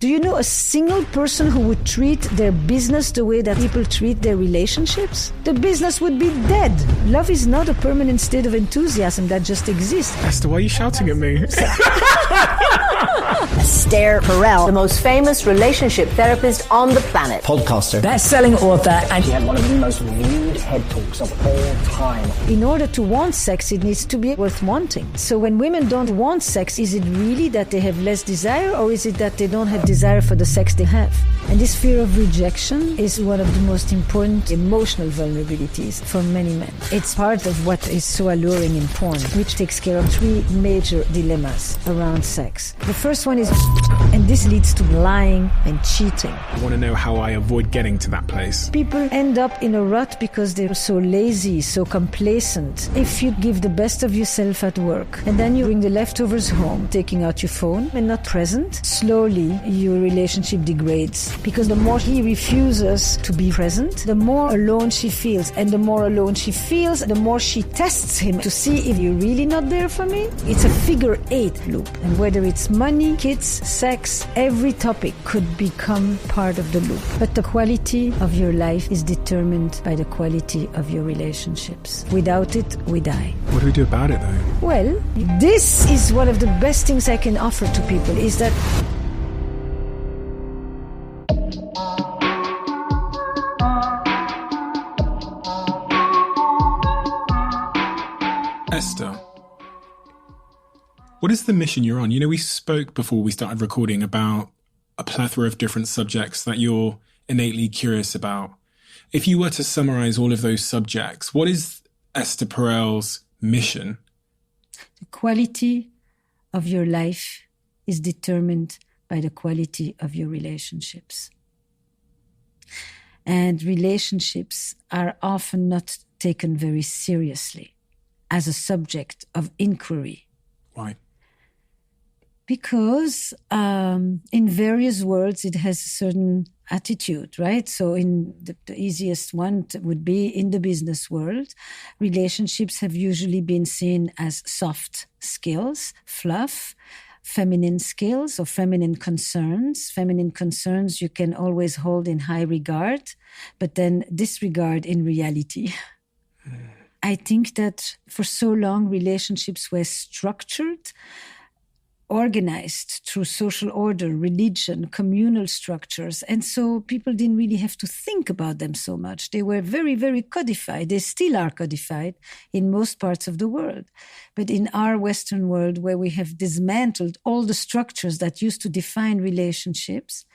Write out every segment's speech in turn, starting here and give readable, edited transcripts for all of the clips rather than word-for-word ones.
Do you know a single person who would treat their business the way that people treat their relationships? The business would be dead. Love is not a permanent state of enthusiasm that just exists. Esther, why are you shouting at me? Esther Perel, the most famous relationship therapist on the planet. Podcaster. Best-selling author. And she had one of the most viewed head talks of all time. In order to want sex, it needs to be worth wanting. So when women don't want sex, is it really that they have less desire, or is it that they don't have desire for the sex they have? And this fear of rejection is one of the most important emotional vulnerabilities for many men. It's part of what is so alluring in porn, which takes care of three major dilemmas around sex. The first one is, and this leads to lying and cheating. I want to know how I avoid getting to that place. People end up in a rut because they're so lazy, so complacent. If you give the best of yourself at work, and then you bring the leftovers home, taking out your phone and not present, slowly your relationship degrades. Because the more he refuses to be present, the more alone she feels. And the more alone she feels, the more she tests him to see if you're really not there for me. It's a figure 8 loop. And whether it's money, kids, sex, every topic could become part of the loop. But the quality of your life is determined by the quality of your relationships. Without it, we die. What do we do about it, though? Well, this is one of the best things I can offer to people, is that Esther, what is the mission you're on? You know, we spoke before we started recording about a plethora of different subjects that you're innately curious about. If you were to summarize all of those subjects, what is Esther Perel's mission? The quality of your life is determined by the quality of your relationships. And relationships are often not taken very seriously as a subject of inquiry. Why? Because in various worlds it has a certain attitude, right? So in the easiest one would be in the business world, relationships have usually been seen as soft skills, fluff, feminine skills or feminine concerns. Feminine concerns you can always hold in high regard, but then disregard in reality. I think that for so long, relationships were structured, organized through social order, religion, communal structures. And so people didn't really have to think about them so much. They were very, very codified. They still are codified in most parts of the world. But in our Western world, where we have dismantled all the structures that used to define relationships,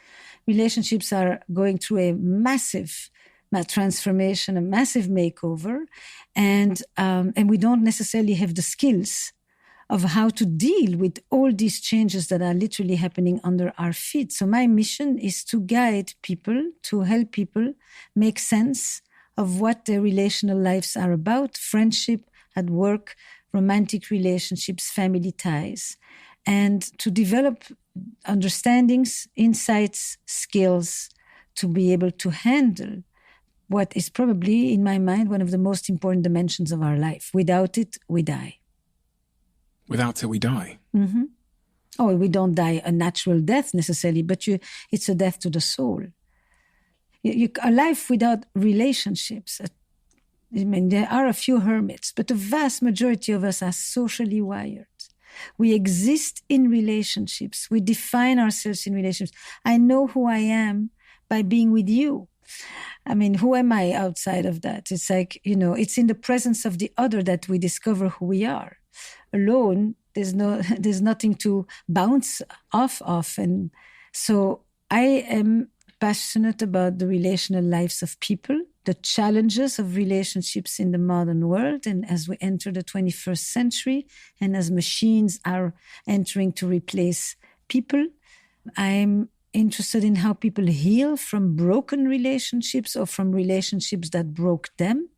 relationships are going through a massive transformation, a massive makeover, and we don't necessarily have the skills of how to deal with all these changes that are literally happening under our feet. So my mission is to guide people, to help people make sense of what their relational lives are about: friendship, at work, romantic relationships, family ties, and to develop understandings, insights, skills to be able to handle what is probably, in my mind, one of the most important dimensions of our life. Without it, we die. Without it, we die? Mm-hmm. Oh, we don't die a natural death necessarily, but it's a death to the soul. A life without relationships. I mean, there are a few hermits, but the vast majority of us are socially wired. We exist in relationships. We define ourselves in relationships. I know who I am by being with you. I mean, who am I outside of that? It's like, it's in the presence of the other that we discover who we are. Alone, there's nothing to bounce off of. And so I am passionate about the relational lives of people, the challenges of relationships in the modern world. And as we enter the 21st century, and as machines are entering to replace people, I'm interested in how people heal from broken relationships or from relationships that broke them.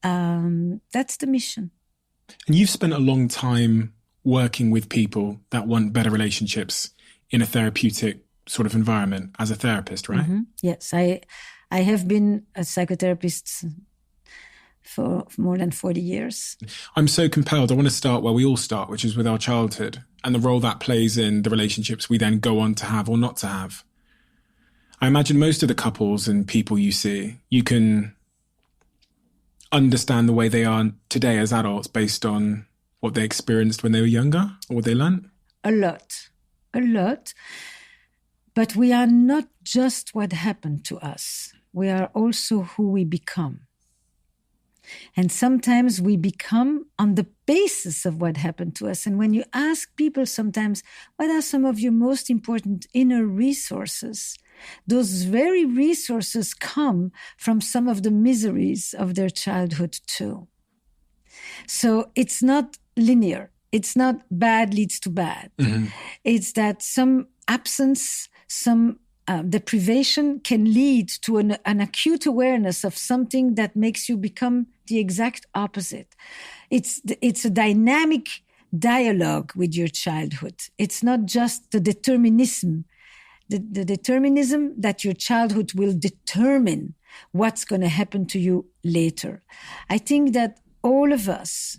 That's the mission. And you've spent a long time working with people that want better relationships in a therapeutic sort of environment as a therapist, right? Mm-hmm. Yes, I have been a psychotherapist for more than 40 years. I'm so compelled. I want to start where we all start, which is with our childhood and the role that plays in the relationships we then go on to have or not to have. I imagine most of the couples and people you see, you can understand the way they are today as adults based on what they experienced when they were younger or what they learnt? A lot. But we are not just what happened to us. We are also who we become. And sometimes we become on the basis of what happened to us. And when you ask people sometimes, what are some of your most important inner resources? Those very resources come from some of the miseries of their childhood too. So it's not linear. It's not bad leads to bad. Mm-hmm. It's that some absence, some deprivation can lead to an acute awareness of something that makes you become the exact opposite. It's a dynamic dialogue with your childhood. It's not just the determinism, the determinism that your childhood will determine what's going to happen to you later. I think that all of us,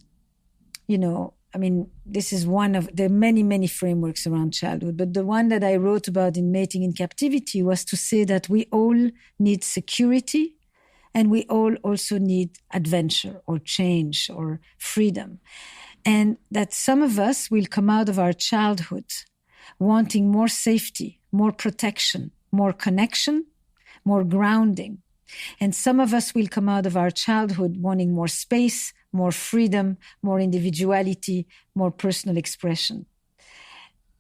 this is one of the many, many frameworks around childhood, but the one that I wrote about in Mating in Captivity was to say that we all need security and we all also need adventure or change or freedom. And that some of us will come out of our childhood wanting more safety, more protection, more connection, more grounding. And some of us will come out of our childhood wanting more space, more freedom, more individuality, more personal expression.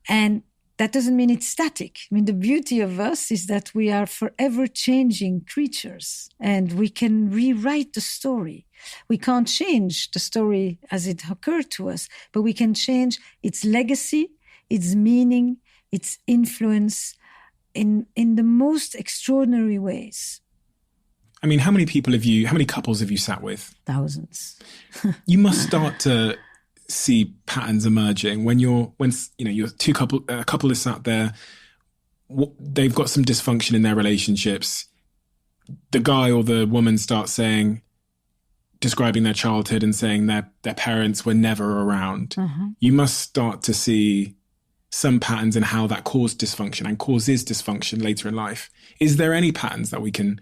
And that doesn't mean it's static. The beauty of us is that we are forever changing creatures and we can rewrite the story. We can't change the story as it occurred to us, but we can change its legacy, its meaning, its influence in the most extraordinary ways. How many couples have you sat with? Thousands. You must start to see patterns emerging when a couple is sat there, they've got some dysfunction in their relationships. The guy or the woman starts describing their childhood and saying their parents were never around. Mm-hmm. You must start to see some patterns in how that caused dysfunction and causes dysfunction later in life. Is there any patterns that we can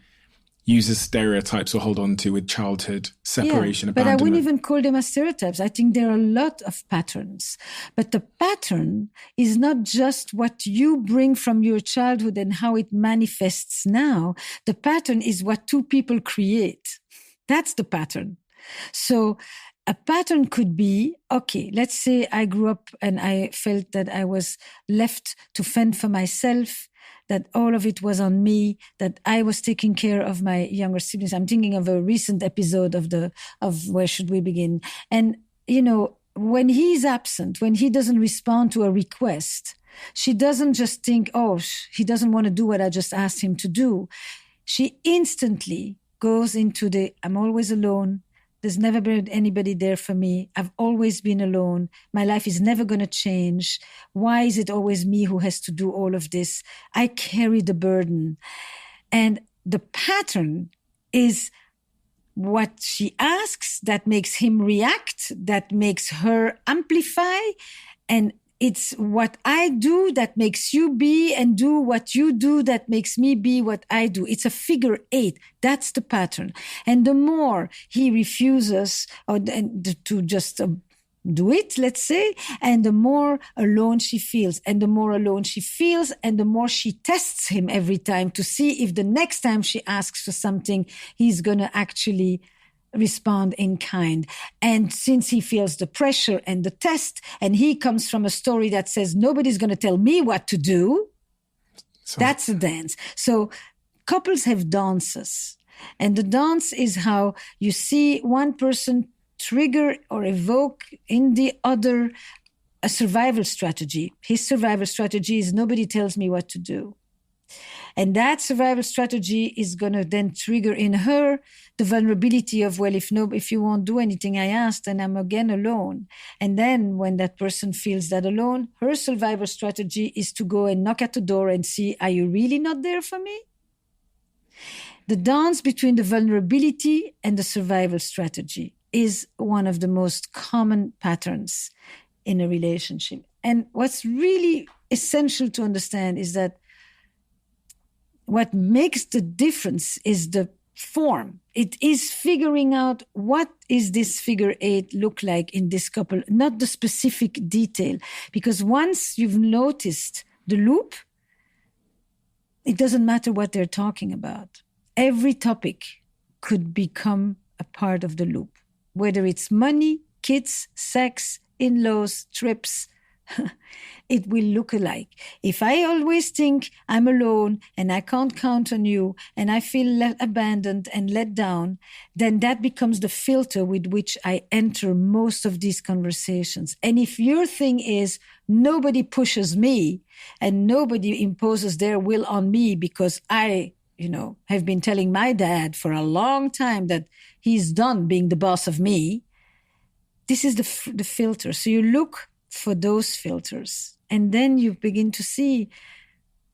use as stereotypes or hold on to with childhood separation, but abandonment? I wouldn't even call them as stereotypes. I think there are a lot of patterns. But the pattern is not just what you bring from your childhood and how it manifests now. The pattern is what two people create. That's the pattern. So a pattern could be, okay, let's say I grew up and I felt that I was left to fend for myself, that all of it was on me, that I was taking care of my younger siblings. I'm thinking of a recent episode of Where Should We Begin? And, when he's absent, when he doesn't respond to a request, she doesn't just think, he doesn't want to do what I just asked him to do. She instantly goes into I'm always alone. There's never been anybody there for me. I've always been alone. My life is never going to change. Why is it always me who has to do all of this? I carry the burden. And the pattern is what she asks that makes him react, that makes her amplify. And it's what I do that makes you be, and do what you do that makes me be what I do. It's a figure 8. That's the pattern. And the more he refuses to just do it, let's say, and the more alone she feels. And the more alone she feels, and the more she tests him every time to see if the next time she asks for something, he's going to actually respond in kind. And since he feels the pressure and the test, and he comes from a story that says nobody's going to tell me what to do, that's a dance. So couples have dances, and the dance is how you see one person trigger or evoke in the other a survival strategy. His survival strategy is nobody tells me what to do. And that survival strategy is going to then trigger in her the vulnerability of, if you won't do anything I asked, then I'm again alone. And then when that person feels that alone, her survival strategy is to go and knock at the door and see, are you really not there for me? The dance between the vulnerability and the survival strategy is one of the most common patterns in a relationship. And what's really essential to understand is that what makes the difference is the form. It is figuring out what is this figure 8 look like in this couple, not the specific detail. Because once you've noticed the loop, it doesn't matter what they're talking about. Every topic could become a part of the loop, whether it's money, kids, sex, in-laws, trips. It will look alike. If I always think I'm alone and I can't count on you and I feel abandoned and let down, then that becomes the filter with which I enter most of these conversations. And if your thing is nobody pushes me and nobody imposes their will on me because I, have been telling my dad for a long time that he's done being the boss of me, this is the filter. So you look for those filters. And then you begin to see,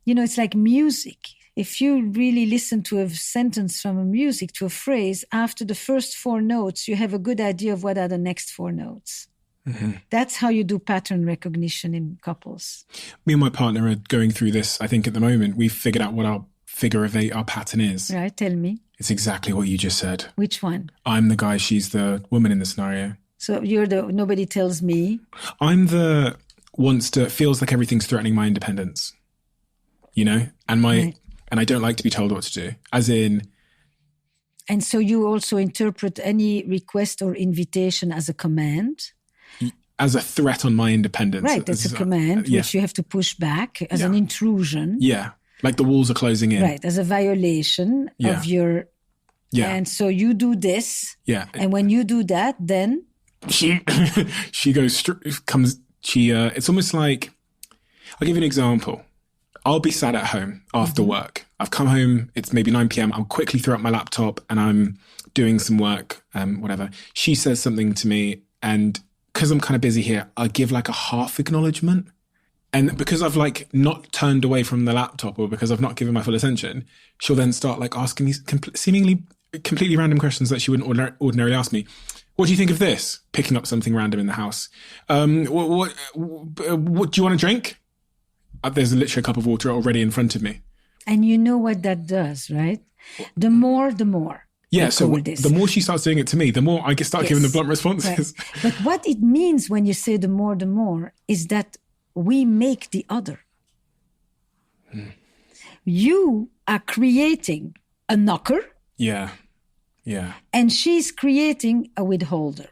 it's like music. If you really listen to a sentence from a music, to a phrase, after the first 4 notes, you have a good idea of what are the next 4 notes. Mm-hmm. That's how you do pattern recognition in couples. Me and my partner are going through this, I think, at the moment. We've figured out what our figure of 8, our pattern is. Right, tell me. It's exactly what you just said. Which one? I'm the guy, she's the woman in the scenario. So you're the nobody tells me. I'm the feels like everything's threatening my independence, and right. And I don't like to be told what to do, as in. And so you also interpret any request or invitation as a command? As a threat on my independence. Right, that's a command, which you have to push back as an intrusion. Yeah, like the walls are closing in. Right, as a violation of your... Yeah. And so you do this. Yeah. And when you do that, then... She it's almost like, I'll give you an example. I'll be sat at home after work. I've come home, it's maybe 9 p.m. I'll quickly throw up my laptop and I'm doing some work, whatever. She says something to me, and because I'm kind of busy here, I give like a half acknowledgement. And because I've like not turned away from the laptop, or because I've not given my full attention, she'll then start like asking me seemingly completely random questions that she wouldn't ordinarily ask me. What do you think of this? Picking up something random in the house. What do you want to drink? There's literally a cup of water already in front of me. And you know what that does, right? The more. Yeah, so the more she starts doing it to me, the more I can start giving the blunt responses. Right. But what it means when you say the more, is that we make the other. You are creating a knocker. Yeah. And she's creating a withholder.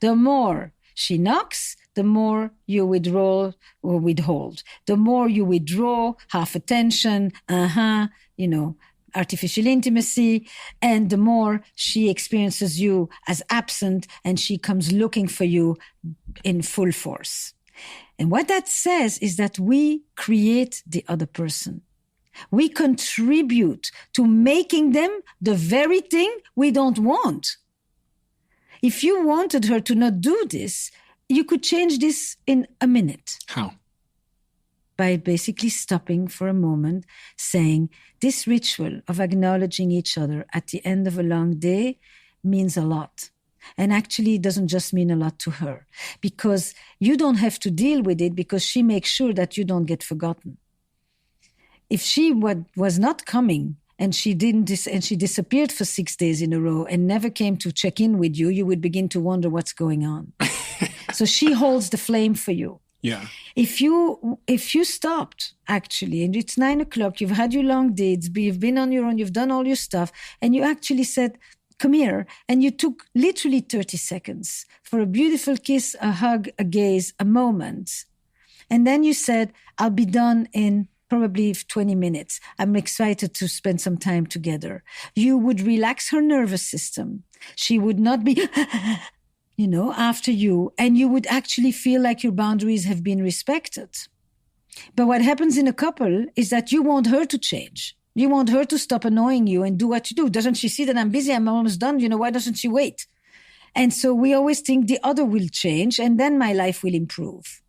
The more she knocks, the more you withdraw or withhold. The more you withdraw, half attention, artificial intimacy, and the more she experiences you as absent and she comes looking for you in full force. And what that says is that we create the other person. We contribute to making them the very thing we don't want. If you wanted her to not do this, you could change this in a minute. How? By basically stopping for a moment, saying, this ritual of acknowledging each other at the end of a long day means a lot. And actually, it doesn't just mean a lot to her, because you don't have to deal with it, because she makes sure that you don't get forgotten. If she was not coming and she disappeared for 6 days in a row and never came to check in with you, you would begin to wonder what's going on. So she holds the flame for you. Yeah. If you stopped, actually, and it's 9 o'clock, you've had your long dates, you've been on your own, you've done all your stuff, and you actually said, come here, and you took literally 30 seconds for a beautiful kiss, a hug, a gaze, a moment. And then you said, I'll be done in probably 20 minutes. I'm excited to spend some time together. You would relax her nervous system. She would not be, after you, and you would actually feel like your boundaries have been respected. But what happens in a couple is that you want her to change. You want her to stop annoying you and do what you do. Doesn't she see that I'm busy? I'm almost done. Why doesn't she wait? And so we always think the other will change and then my life will improve.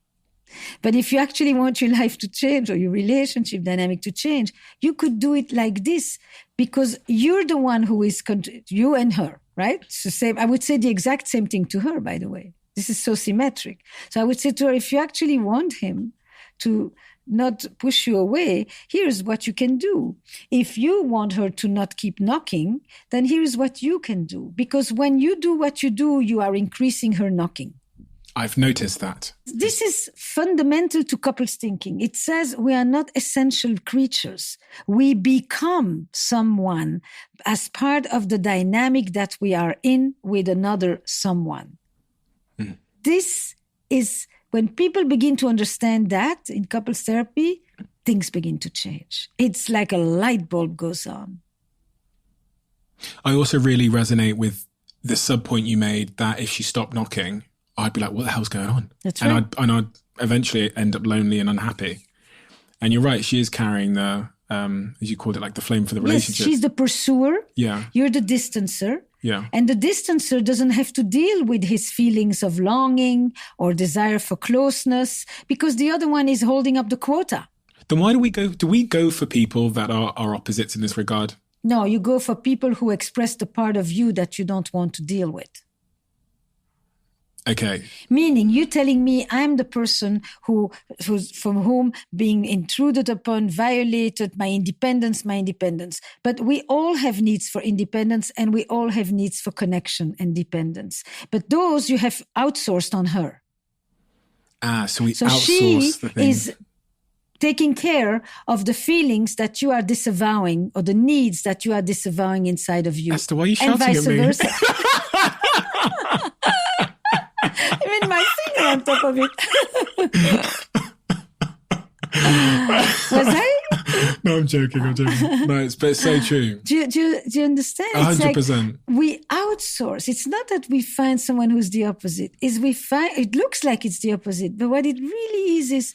But if you actually want your life to change or your relationship dynamic to change, you could do it like this, because you're the one who is, you and her, right? It's the same. I would say the exact same thing to her, by the way. This is so symmetric. So I would say to her, if you actually want him to not push you away, here's what you can do. If you want her to not keep knocking, then here's what you can do. Because when you do what you do, you are increasing her knocking. I've noticed that. This is fundamental to couples thinking. It says we are not essential creatures. We become someone as part of the dynamic that we are in with another someone. This is when people begin to understand that in couples therapy, things begin to change. It's like a light bulb goes on. I also really resonate with the sub-point you made that if she stopped knocking, I'd be like, what the hell's going on? That's right. And I'd eventually end up lonely and unhappy. And you're right, she is carrying the, as you called it, like the flame for the relationship. Yes, she's the pursuer. Yeah. You're the distancer. Yeah. And the distancer doesn't have to deal with his feelings of longing or desire for closeness, because the other one is holding up the quota. Then why do we go for people that are our opposites in this regard? No, you go for people who express the part of you that you don't want to deal with. Okay. Meaning, you telling me I'm the person who's from whom being intruded upon, violated my independence. But we all have needs for independence, and we all have needs for connection and dependence. But those you have outsourced on her. So So outsource she the thing. is taking care of the feelings that you are disavowing, or the needs that you are disavowing inside of you. Esther, why are you and shouting vice at me? versa. I mean, my finger on top of it. Was I? No, I'm joking. No, but it's so true. Do you understand? 100%. We outsource. It's not that we find someone who's the opposite. It looks like it's the opposite, but what it really is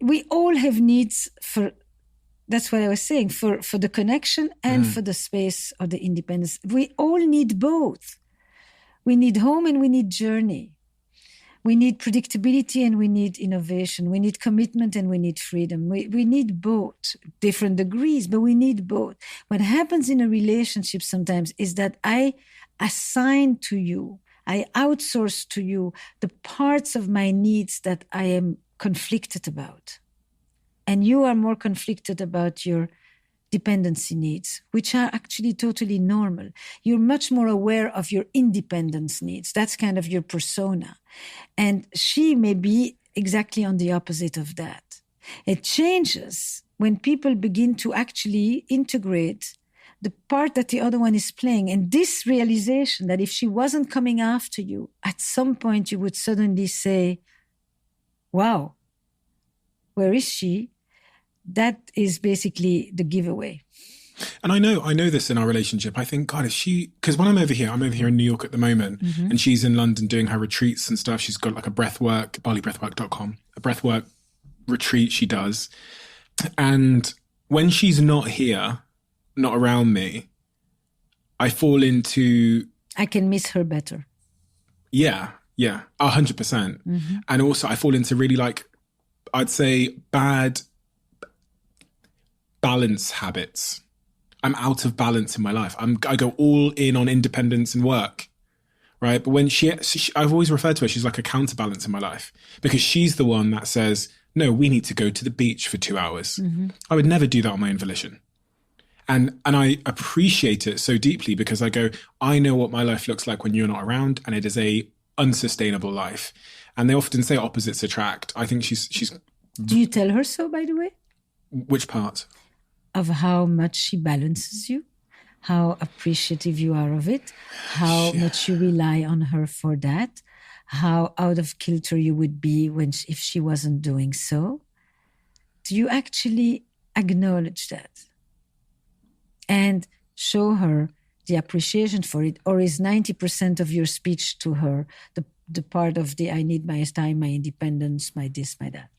we all have needs for. That's what I was saying, for the connection and for the space or the independence. We all need both. We need home and we need journey. We need predictability and we need innovation. We need commitment and we need freedom. We need both, different degrees, but we need both. What happens in a relationship sometimes is that I assign to you, I outsource to you the parts of my needs that I am conflicted about. And you are more conflicted about your dependency needs, which are actually totally normal. You're much more aware of your independence needs. That's kind of your persona. And she may be exactly on the opposite of that. It changes when people begin to actually integrate the part that the other one is playing. And this realization that if she wasn't coming after you, at some point you would suddenly say, wow, where is she? That is basically the giveaway. And I know this in our relationship. I think, God, because when I'm over here in New York at the moment, and she's in London doing her retreats and stuff. She's got like a breathwork, BaliBreathwork.com, a breathwork retreat she does. And when she's not here, not around me, I fall into... I can miss her better. Yeah, 100%. And also I fall into really I'd say bad balance habits. I'm out of balance in my life. I go all in on independence and work, right? But when I've always referred to her, she's like a counterbalance in my life, because she's the one that says, no, we need to go to the beach for 2 hours. I would never do that on my own volition. And I appreciate it so deeply, because I know what my life looks like when you're not around, and it is a unsustainable life. And they often say opposites attract. I think she's... Do you tell her so, by the way? Which part? Of how much she balances you, how appreciative you are of it, how much you rely on her for that, how out of kilter you would be if she wasn't doing so. Do you actually acknowledge that and show her the appreciation for it? Or is 90% of your speech to her the part of I need my time, my independence, my this, my that?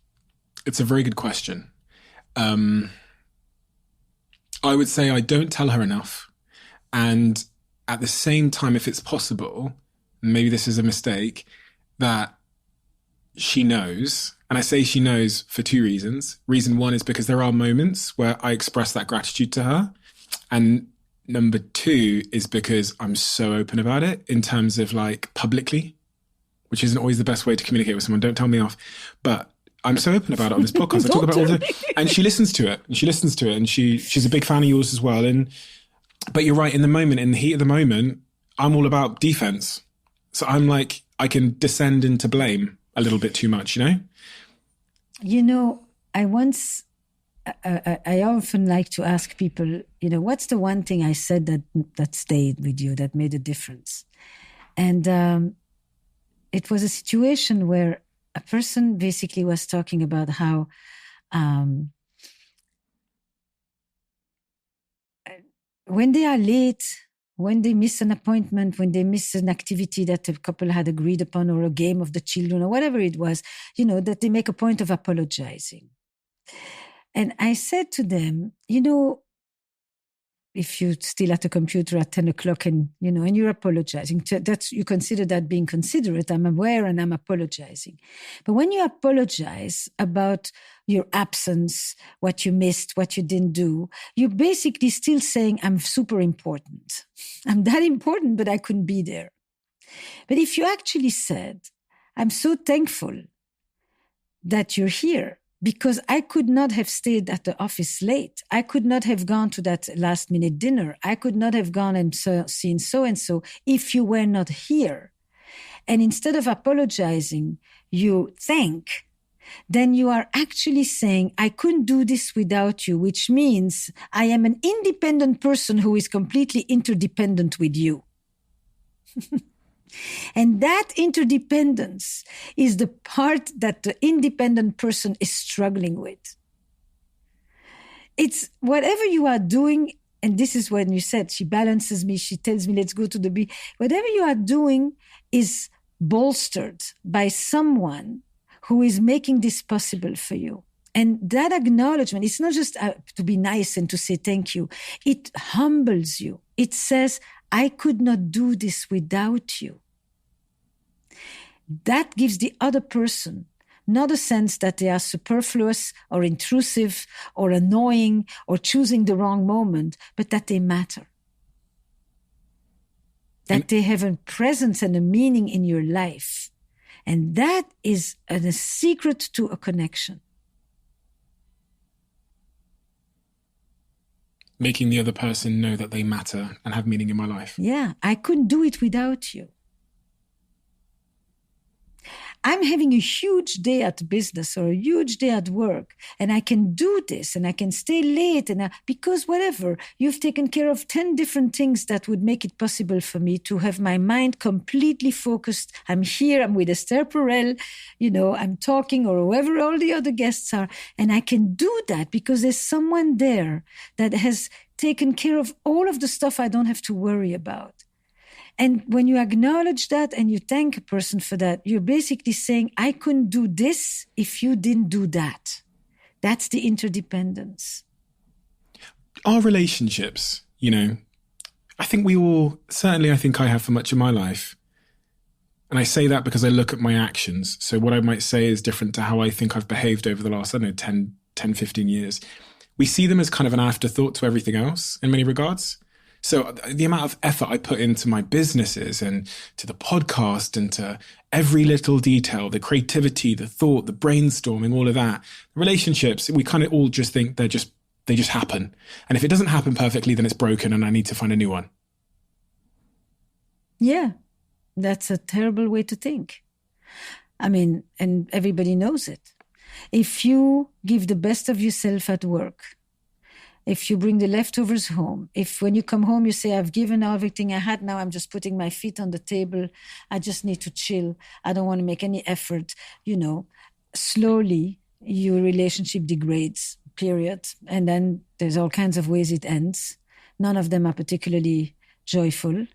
It's a very good question. I would say I don't tell her enough. And at the same time, if it's possible, maybe this is a mistake, that she knows. And I say she knows for two reasons. Reason one is because there are moments where I express that gratitude to her. And number two is because I'm so open about it in terms of like publicly, which isn't always the best way to communicate with someone. Don't tell me off. But I'm so open about it on this podcast. I talk about all and she listens to it. And she's a big fan of yours as well. But you're right, in the heat of the moment, I'm all about defense. So I'm like, I can descend into blame a little bit too much, you know? You know, I often like to ask people, you know, what's the one thing I said that stayed with you, that made a difference? And it was a situation where a person basically was talking about how when they are late, when they miss an appointment, when they miss an activity that a couple had agreed upon, or a game of the children, or whatever it was, you know, that they make a point of apologizing. And I said to them, you know, if you're still at a computer at 10 o'clock and you're apologizing, you consider that being considerate. I'm aware and I'm apologizing. But when you apologize about your absence, what you missed, what you didn't do, you're basically still saying, I'm super important. I'm that important, but I couldn't be there. But if you actually said, I'm so thankful that you're here, because I could not have stayed at the office late. I could not have gone to that last minute dinner. I could not have gone and seen so-and-so if you were not here. And instead of apologizing, you thank, then you are actually saying, I couldn't do this without you, which means I am an independent person who is completely interdependent with you. And that interdependence is the part that the independent person is struggling with. It's whatever you are doing, and this is when you said, she balances me, she tells me, let's go to the beach. Whatever you are doing is bolstered by someone who is making this possible for you. And that acknowledgement, it's not just to be nice and to say thank you. It humbles you. It says, I could not do this without you. That gives the other person not a sense that they are superfluous or intrusive or annoying or choosing the wrong moment, but that they matter. That they have a presence and a meaning in your life. And that is a secret to a connection. Making the other person know that they matter and have meaning in my life. Yeah, I couldn't do it without you. I'm having a huge day at business or a huge day at work, and I can do this and I can stay late because whatever, you've taken care of 10 different things that would make it possible for me to have my mind completely focused. I'm here, I'm with Esther Perel, I'm talking, or whoever all the other guests are, and I can do that because there's someone there that has taken care of all of the stuff I don't have to worry about. And when you acknowledge that and you thank a person for that, you're basically saying, I couldn't do this if you didn't do that. That's the interdependence. Our relationships, I think we all, certainly I think I have for much of my life. And I say that because I look at my actions. So what I might say is different to how I think I've behaved over the last, 10, 15 years. We see them as kind of an afterthought to everything else in many regards. So the amount of effort I put into my businesses and to the podcast and to every little detail, the creativity, the thought, the brainstorming, all of that, relationships, we kind of all just think they just happen. And if it doesn't happen perfectly, then it's broken and I need to find a new one. Yeah, that's a terrible way to think. And everybody knows it. If you give the best of yourself at work, if you bring the leftovers home, if when you come home you say, I've given everything I had, now I'm just putting my feet on the table, I just need to chill, I don't want to make any effort, slowly your relationship degrades, period. And then there's all kinds of ways it ends. None of them are particularly joyful.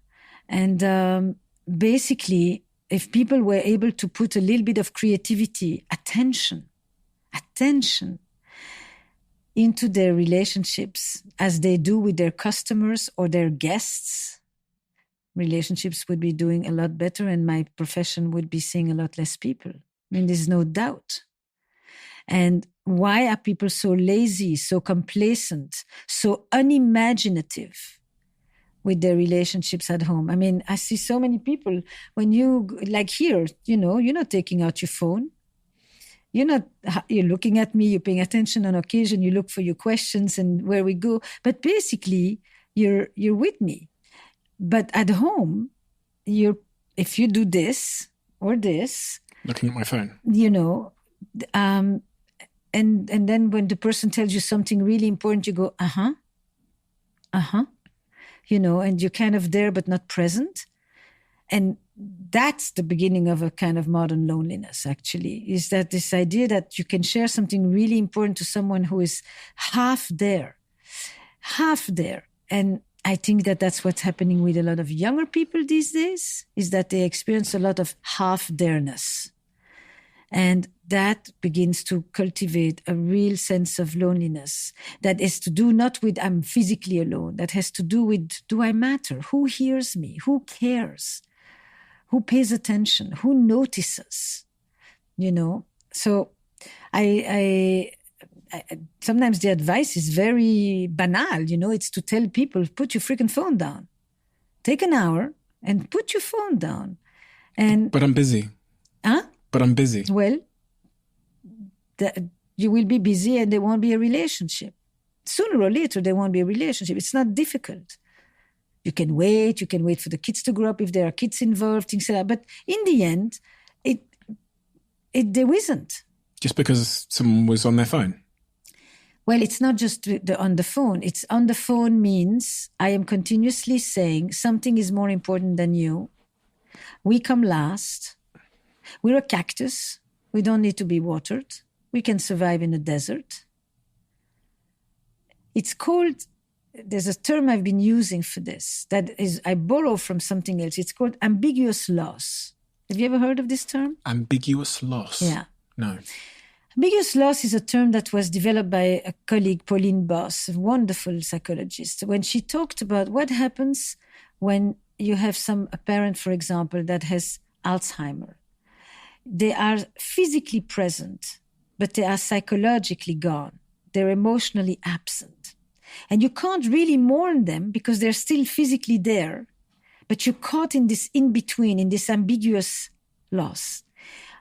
And basically, if people were able to put a little bit of creativity, attention, into their relationships as they do with their customers or their guests, relationships would be doing a lot better and my profession would be seeing a lot less people. I mean, there's no doubt. And why are people so lazy, so complacent, so unimaginative with their relationships at home? I mean, I see so many people when you, like here, you're not taking out your phone. You're looking at me, you're paying attention on occasion, you look for your questions and where we go. But basically, you're with me. But at home, if you do this or this, looking at my phone, and then when the person tells you something really important, you go, and you're kind of there but not present. And that's the beginning of a kind of modern loneliness, actually, is that this idea that you can share something really important to someone who is half there. And I think that that's what's happening with a lot of younger people these days, is that they experience a lot of half-there-ness. And that begins to cultivate a real sense of loneliness that is to do not with I'm physically alone, that has to do with, do I matter? Who hears me? Who cares? Who pays attention? Who notices? So I sometimes the advice is very banal, it's to tell people, put your freaking phone down. Take an hour and put your phone down. But I'm busy. Huh? But I'm busy. Well, you will be busy and there won't be a relationship. Sooner or later, there won't be a relationship. It's not difficult. You can wait for the kids to grow up if there are kids involved, things like that. But in the end, there isn't. Just because someone was on their phone? Well, it's not just on the phone. It's on the phone means I am continuously saying something is more important than you. We come last. We're a cactus. We don't need to be watered. We can survive in a desert. It's called, there's a term I've been using for this that is, I borrow from something else. It's called ambiguous loss. Have you ever heard of this term? Ambiguous loss? Yeah. No. Ambiguous loss is a term that was developed by a colleague, Pauline Boss, a wonderful psychologist, when she talked about what happens when you have a parent, for example, that has Alzheimer. They are physically present, but they are psychologically gone. They're emotionally absent. And you can't really mourn them because they're still physically there, but you're caught in this in-between, in this ambiguous loss.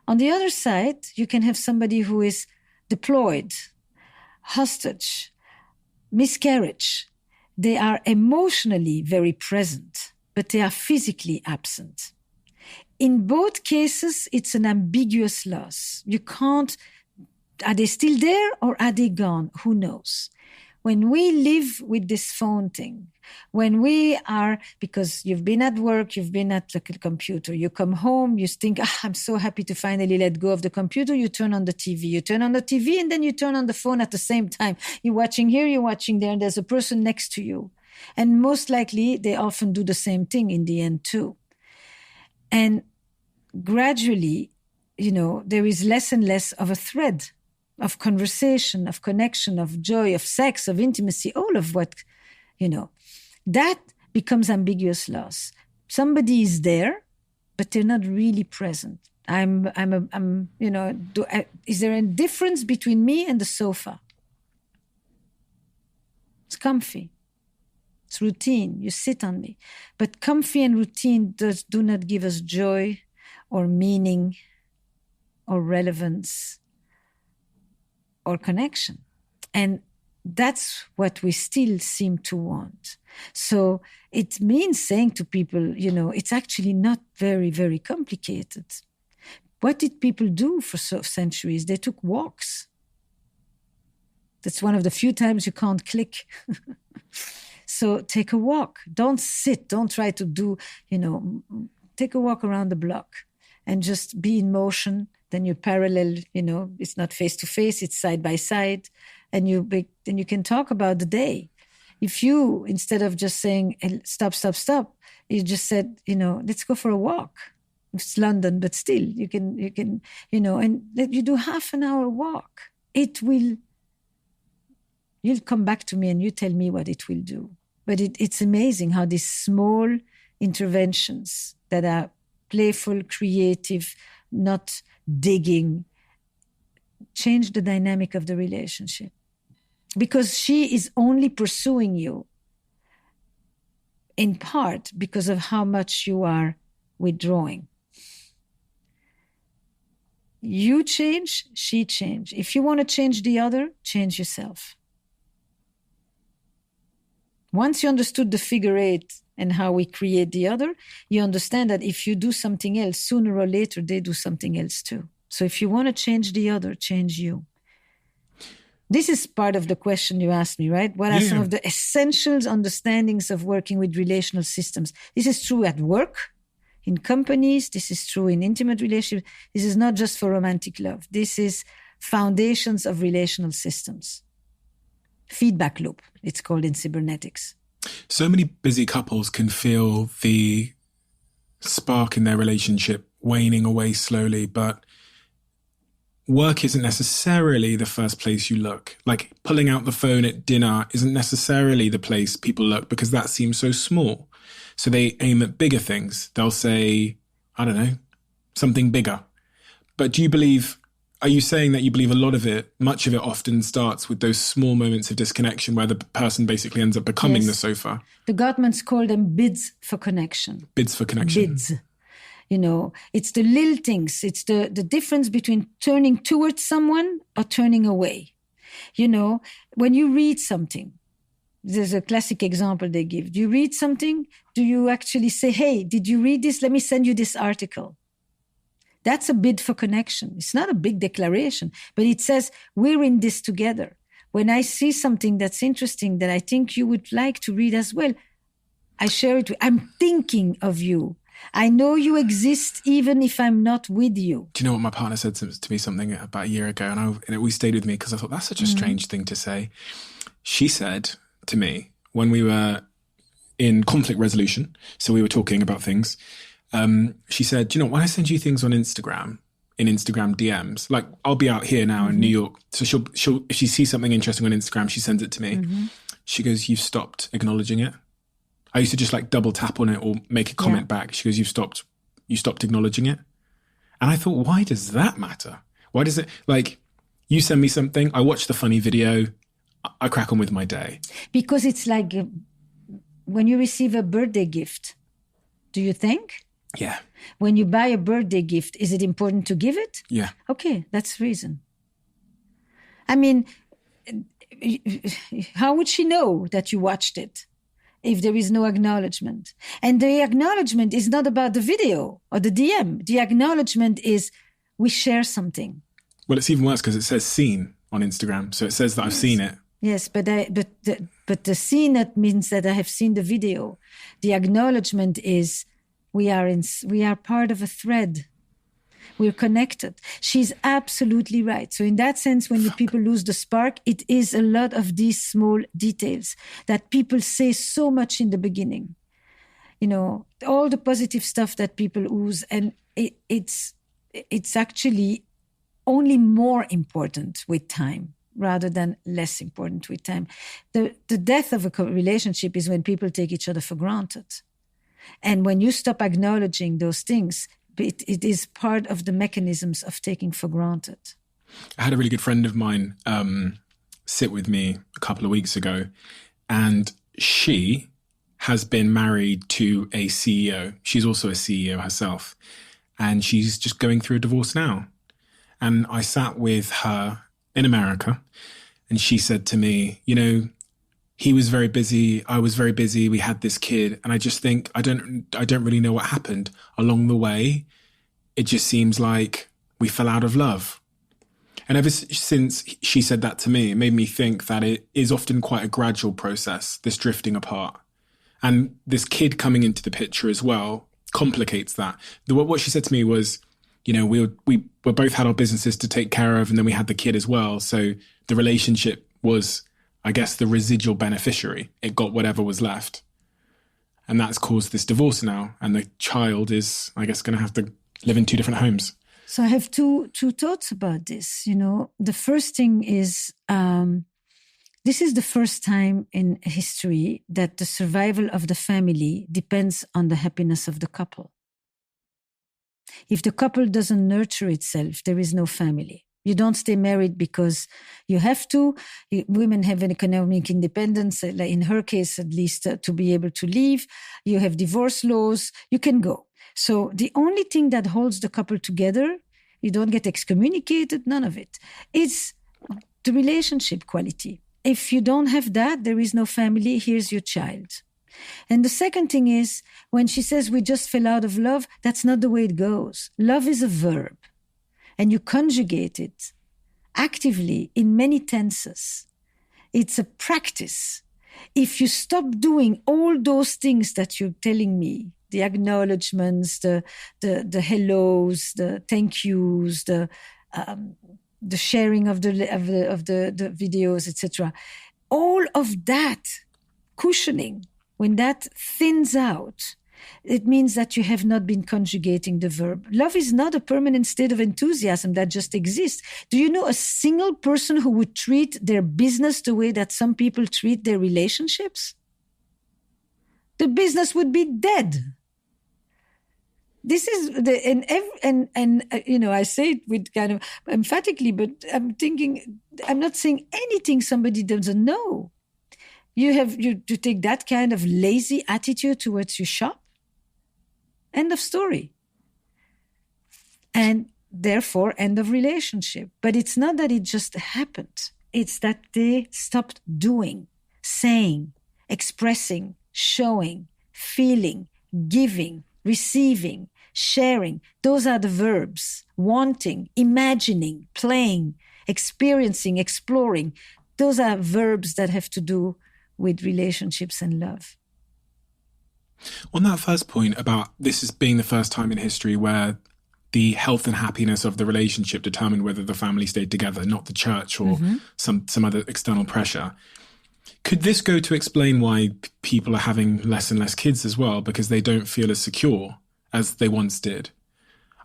On the other side, you can have somebody who is deployed, hostage, miscarriage. They are emotionally very present, but they are physically absent. In both cases, it's an ambiguous loss. You can't, are they still there or are they gone? Who knows? When we live with this phone thing, when we are, because you've been at work, you've been at the computer, you come home, you think, I'm so happy to finally let go of the computer, you turn on the TV, and then you turn on the phone at the same time. You're watching here, you're watching there, and there's a person next to you. And most likely, they often do the same thing in the end too. And gradually, there is less and less of a thread of conversation, of connection, of joy, of sex, of intimacy, all of what, that becomes ambiguous loss. Somebody is there, but they're not really present. Is there a difference between me and the sofa? It's comfy. It's routine. You sit on me. But comfy and routine do not give us joy or meaning or relevance or connection. And that's what we still seem to want. So it means saying to people, it's actually not very, very complicated. What did people do for centuries? They took walks. That's one of the few times you can't click. So take a walk. Don't sit. Don't try to do, take a walk around the block and just be in motion. Then you parallel, it's not face to face, it's side by side. And then you can talk about the day. If you, instead of just saying, stop, you just said, let's go for a walk. It's London, but still, you can, and let you do half an hour walk. You'll come back to me and you tell me what it will do. But it's amazing how these small interventions that are playful, creative, not digging. Change the dynamic of the relationship. Because she is only pursuing you in part because of how much you are withdrawing. You change, she change. If you want to change the other, change yourself. Once you understood the figure eight and how we create the other, you understand that if you do something else, sooner or later, they do something else too. So if you want to change the other, change you. This is part of the question you asked me, right? What are some of the essential understandings of working with relational systems? This is true at work, in companies. This is true in intimate relationships. This is not just for romantic love. This is foundations of relational systems. Feedback loop, it's called in cybernetics. So many busy couples can feel the spark in their relationship waning away slowly, but work isn't necessarily the first place you look. Like pulling out the phone at dinner isn't necessarily the place people look because that seems so small. So they aim at bigger things. They'll say, I don't know, something bigger. But are you saying that you believe much of it often starts with those small moments of disconnection where the person basically ends up becoming the sofa? The Gottmans call them bids for connection. Bids for connection. Bids. It's the little things. It's the difference between turning towards someone or turning away. When you read something, there's a classic example they give. Do you read something? Do you actually say, hey, did you read this? Let me send you this article. That's a bid for connection. It's not a big declaration, but it says, we're in this together. When I see something that's interesting that I think you would like to read as well, I share it. I'm thinking of you. I know you exist even if I'm not with you. Do you know what my partner said to me something about a year ago? And it always stayed with me because I thought that's such a strange thing to say. She said to me when we were in conflict resolution, so we were talking about things, she said, do you know, when I send you things on Instagram, in Instagram DMs, like I'll be out here now in New York. So she'll if she sees something interesting on Instagram, she sends it to me. She goes, you've stopped acknowledging it. I used to just like double tap on it or make a comment back. She goes, you stopped acknowledging it. And I thought, why does that matter? Why does it, like, you send me something, I watch the funny video, I crack on with my day. Because it's like when you receive a birthday gift, do you think? Yeah. When you buy a birthday gift, is it important to give it? Yeah. Okay, that's the reason. I mean, how would she know that you watched it if there is no acknowledgement? And the acknowledgement is not about the video or the DM. The acknowledgement is we share something. Well, it's even worse because it says seen on Instagram. So it says that I've seen it. Yes, but the seen it means that I have seen the video. The acknowledgement is we are part of a thread. We're connected. She's absolutely right. So in that sense, when people lose the spark, it is a lot of these small details that people say so much in the beginning. All the positive stuff that people ooze, and it's actually only more important with time rather than less important with time. The death of a relationship is when people take each other for granted. And when you stop acknowledging those things, it is part of the mechanisms of taking for granted. I had a really good friend of mine sit with me a couple of weeks ago, and she has been married to a CEO. She's also a CEO herself, and she's just going through a divorce now. And I sat with her in America, and she said to me, he was very busy. I was very busy. We had this kid. And I just think, I don't really know what happened along the way. It just seems like we fell out of love. And ever since she said that to me, it made me think that it is often quite a gradual process, this drifting apart. And this kid coming into the picture as well complicates that. What she said to me was, we both had our businesses to take care of, and then we had the kid as well. So the relationship was, I guess, the residual beneficiary. It got whatever was left. And that's caused this divorce now. And the child is, I guess, going to have to live in two different homes. So I have two thoughts about this. The first thing is, this is the first time in history that the survival of the family depends on the happiness of the couple. If the couple doesn't nurture itself, there is no family. You don't stay married because you have to. Women have an economic independence, like in her case, at least, to be able to leave. You have divorce laws. You can go. So the only thing that holds the couple together, you don't get excommunicated, none of it, is the relationship quality. If you don't have that, there is no family. Here's your child. And the second thing is, when she says we just fell out of love, that's not the way it goes. Love is a verb. And you conjugate it actively in many tenses. It's a practice. If you stop doing all those things that you're telling me, the acknowledgements, the hellos, the thank yous, the sharing of the videos, etc., all of that cushioning, when that thins out, it means that you have not been conjugating the verb. Love is not a permanent state of enthusiasm that just exists. Do you know a single person who would treat their business the way that some people treat their relationships? The business would be dead. This is I say it with kind of emphatically, but I'm not saying anything somebody doesn't know. You take that kind of lazy attitude towards your shop. End of story. And therefore, end of relationship. But it's not that it just happened. It's that they stopped doing, saying, expressing, showing, feeling, giving, receiving, sharing. Those are the verbs. Wanting, imagining, playing, experiencing, exploring. Those are verbs that have to do with relationships and love. On that first point about this as being the first time in history where the health and happiness of the relationship determined whether the family stayed together, not the church or some other external pressure. Could this go to explain why people are having less and less kids as well, because they don't feel as secure as they once did?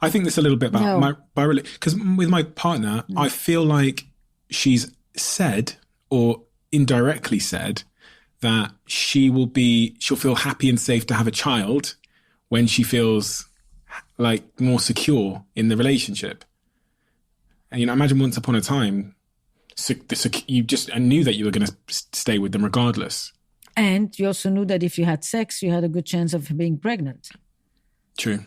I think this a little bit about because with my partner, I feel like she's said or indirectly said that she'll feel happy and safe to have a child when she feels like more secure in the relationship. And, imagine once upon a time, you just knew that you were going to stay with them regardless. And you also knew that if you had sex, you had a good chance of being pregnant. True.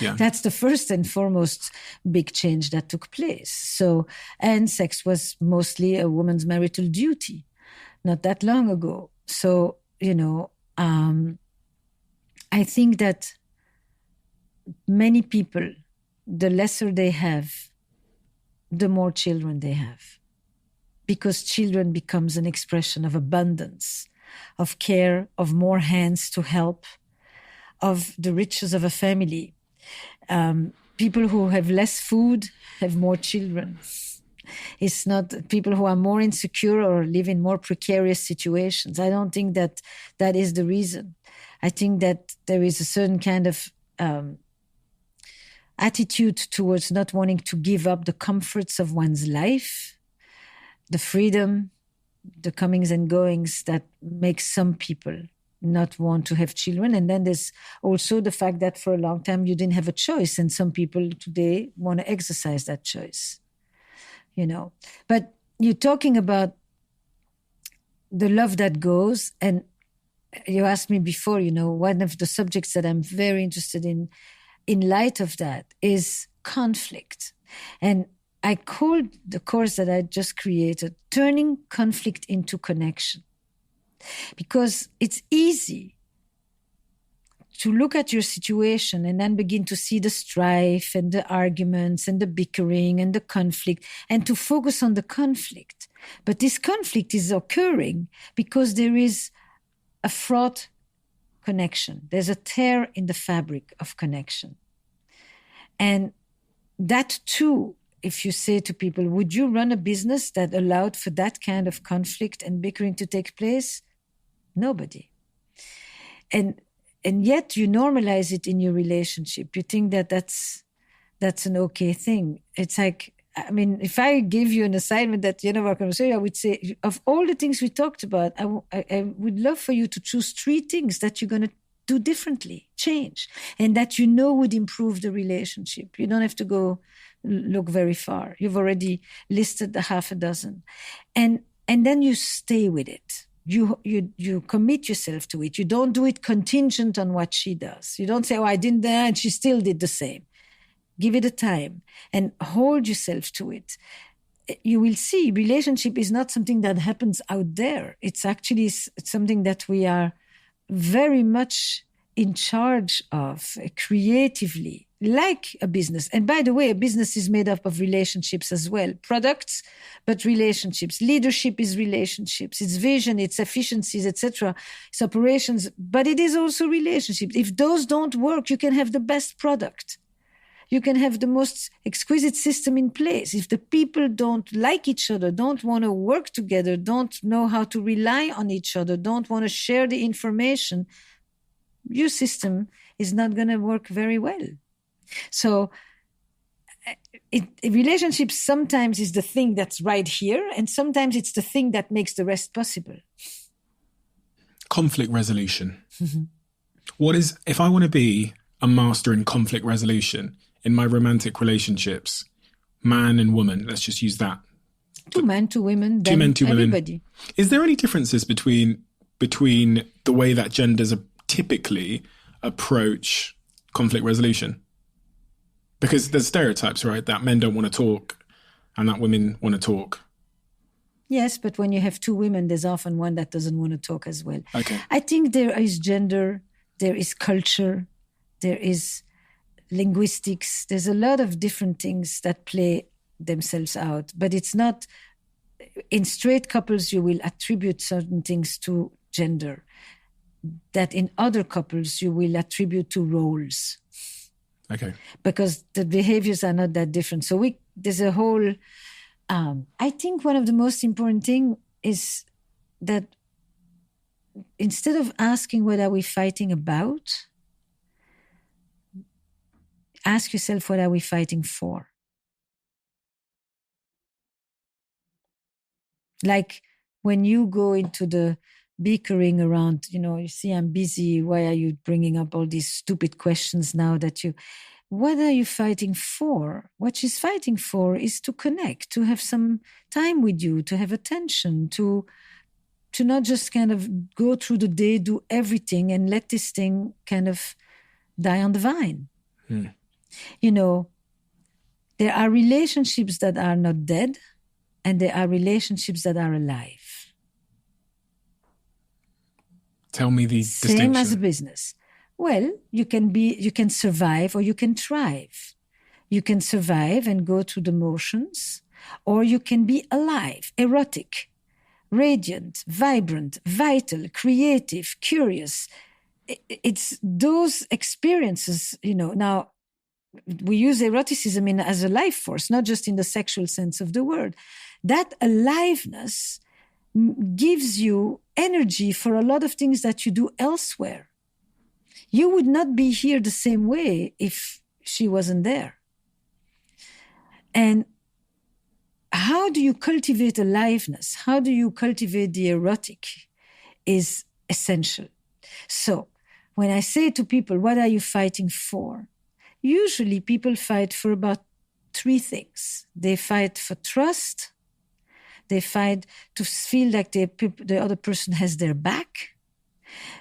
Yeah. That's the first and foremost big change that took place. So, and sex was mostly a woman's marital duty not that long ago. So, I think that many people, the lesser they have, the more children they have. Because children becomes an expression of abundance, of care, of more hands to help, of the riches of a family. People who have less food have more children. It's not people who are more insecure or live in more precarious situations. I don't think that is the reason. I think that there is a certain kind of attitude towards not wanting to give up the comforts of one's life, the freedom, the comings and goings that makes some people not want to have children. And then there's also the fact that for a long time you didn't have a choice, and some people today want to exercise that choice. But you're talking about the love that goes, and you asked me before, one of the subjects that I'm very interested in light of that is conflict. And I called the course that I just created, Turning Conflict into Connection. Because it's easy to look at your situation and then begin to see the strife and the arguments and the bickering and the conflict and to focus on the conflict. But this conflict is occurring because there is a fraught connection. There's a tear in the fabric of connection. And that too, if you say to people, would you run a business that allowed for that kind of conflict and bickering to take place? Nobody. And yet you normalize it in your relationship. You think that that's an okay thing. It's like, if I give you an assignment that we're going to say, I would say, of all the things we talked about, I would love for you to choose 3 things that you're going to do differently, change, and that you know would improve the relationship. You don't have to go look very far. You've already listed the half a dozen. And then you stay with it. You commit yourself to it. You don't do it contingent on what she does. You don't say, oh, I didn't do that and she still did the same. Give it a time and hold yourself to it. You will see relationship is not something that happens out there. It's actually something that we are very much in charge of creatively, like a business. And by the way, a business is made up of relationships as well. Products, but relationships. Leadership is relationships. It's vision, it's efficiencies, etc. It's operations, but it is also relationships. If those don't work, you can have the best product. You can have the most exquisite system in place. If the people don't like each other, don't want to work together, don't know how to rely on each other, don't want to share the information, your system is not going to work very well. So relationships sometimes is the thing that's right here, and sometimes it's the thing that makes the rest possible. Conflict resolution. What is, if I want to be a master in conflict resolution in my romantic relationships, man and woman, let's just use that. Two men, two women, two men, two everybody. Women. Is there any differences between the way that genders typically approach conflict resolution? Because there's stereotypes, right? That men don't want to talk and that women want to talk. Yes, but when you have two women, there's often one that doesn't want to talk as well. Okay. I think there is gender, there is culture, there is linguistics. There's a lot of different things that play themselves out. But it's not, in straight couples, you will attribute certain things to gender that in other couples you will attribute to roles. Okay. Because the behaviors are not that different. So there's a whole, I think one of the most important thing is that instead of asking what are we fighting about, ask yourself what are we fighting for? Like when you go into the bickering around, you see, I'm busy. Why are you bringing up all these stupid questions now what are you fighting for? What she's fighting for is to connect, to have some time with you, to have attention, to not just kind of go through the day, do everything and let this thing kind of die on the vine. There are relationships that are not dead and there are relationships that are alive. Tell me the distinction. Same as a business. Well, you can survive or you can thrive. You can survive and go through the motions, or you can be alive, erotic, radiant, vibrant, vital, creative, curious. It's those experiences, Now, we use eroticism as a life force, not just in the sexual sense of the word. That aliveness gives you energy for a lot of things that you do elsewhere. You would not be here the same way if she wasn't there. And how do you cultivate aliveness? How do you cultivate the erotic is essential. So when I say to people, what are you fighting for? Usually people fight for about three things. They fight for trust. They fight to feel like the other person has their back.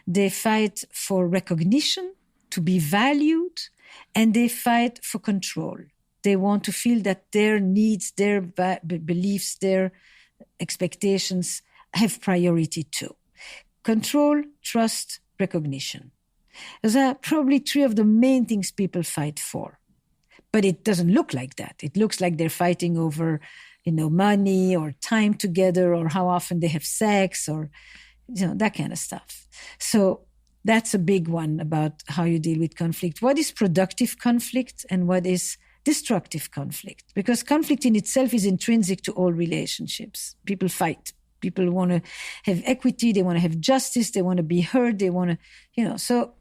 They fight for recognition, to be valued, and they fight for control. They want to feel that their needs, their beliefs, their expectations have priority too. Control, trust, recognition. Those are probably three of the main things people fight for. But it doesn't look like that. It looks like they're fighting over, money or time together or how often they have sex or, that kind of stuff. So that's a big one about how you deal with conflict. What is productive conflict and what is destructive conflict? Because conflict in itself is intrinsic to all relationships. People fight. People want to have equity. They want to have justice. They want to be heard. They want to, so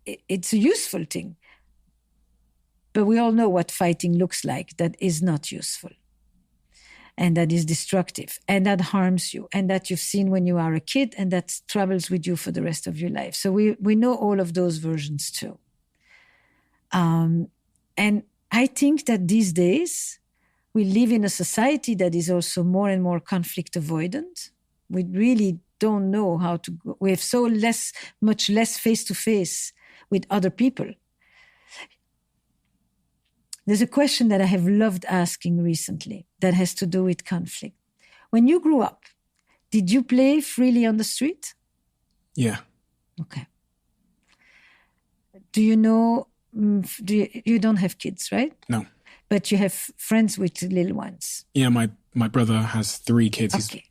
it's a useful thing. But we all know what fighting looks like. That is not useful. and that is destructive and that harms you and that you've seen when you are a kid and that travels with you for the rest of your life. So we know all of those versions too. And I think that these days we live in a society that is also more and more conflict avoidant. We really don't know how to go. We have much less face-to-face with other people. There's a question that I have loved asking recently that has to do with conflict. When you grew up, did you play freely on the street? Yeah. Okay. Do you know, you don't have kids, right? No. But you have friends with little ones. Yeah, my brother has 3 kids. Okay.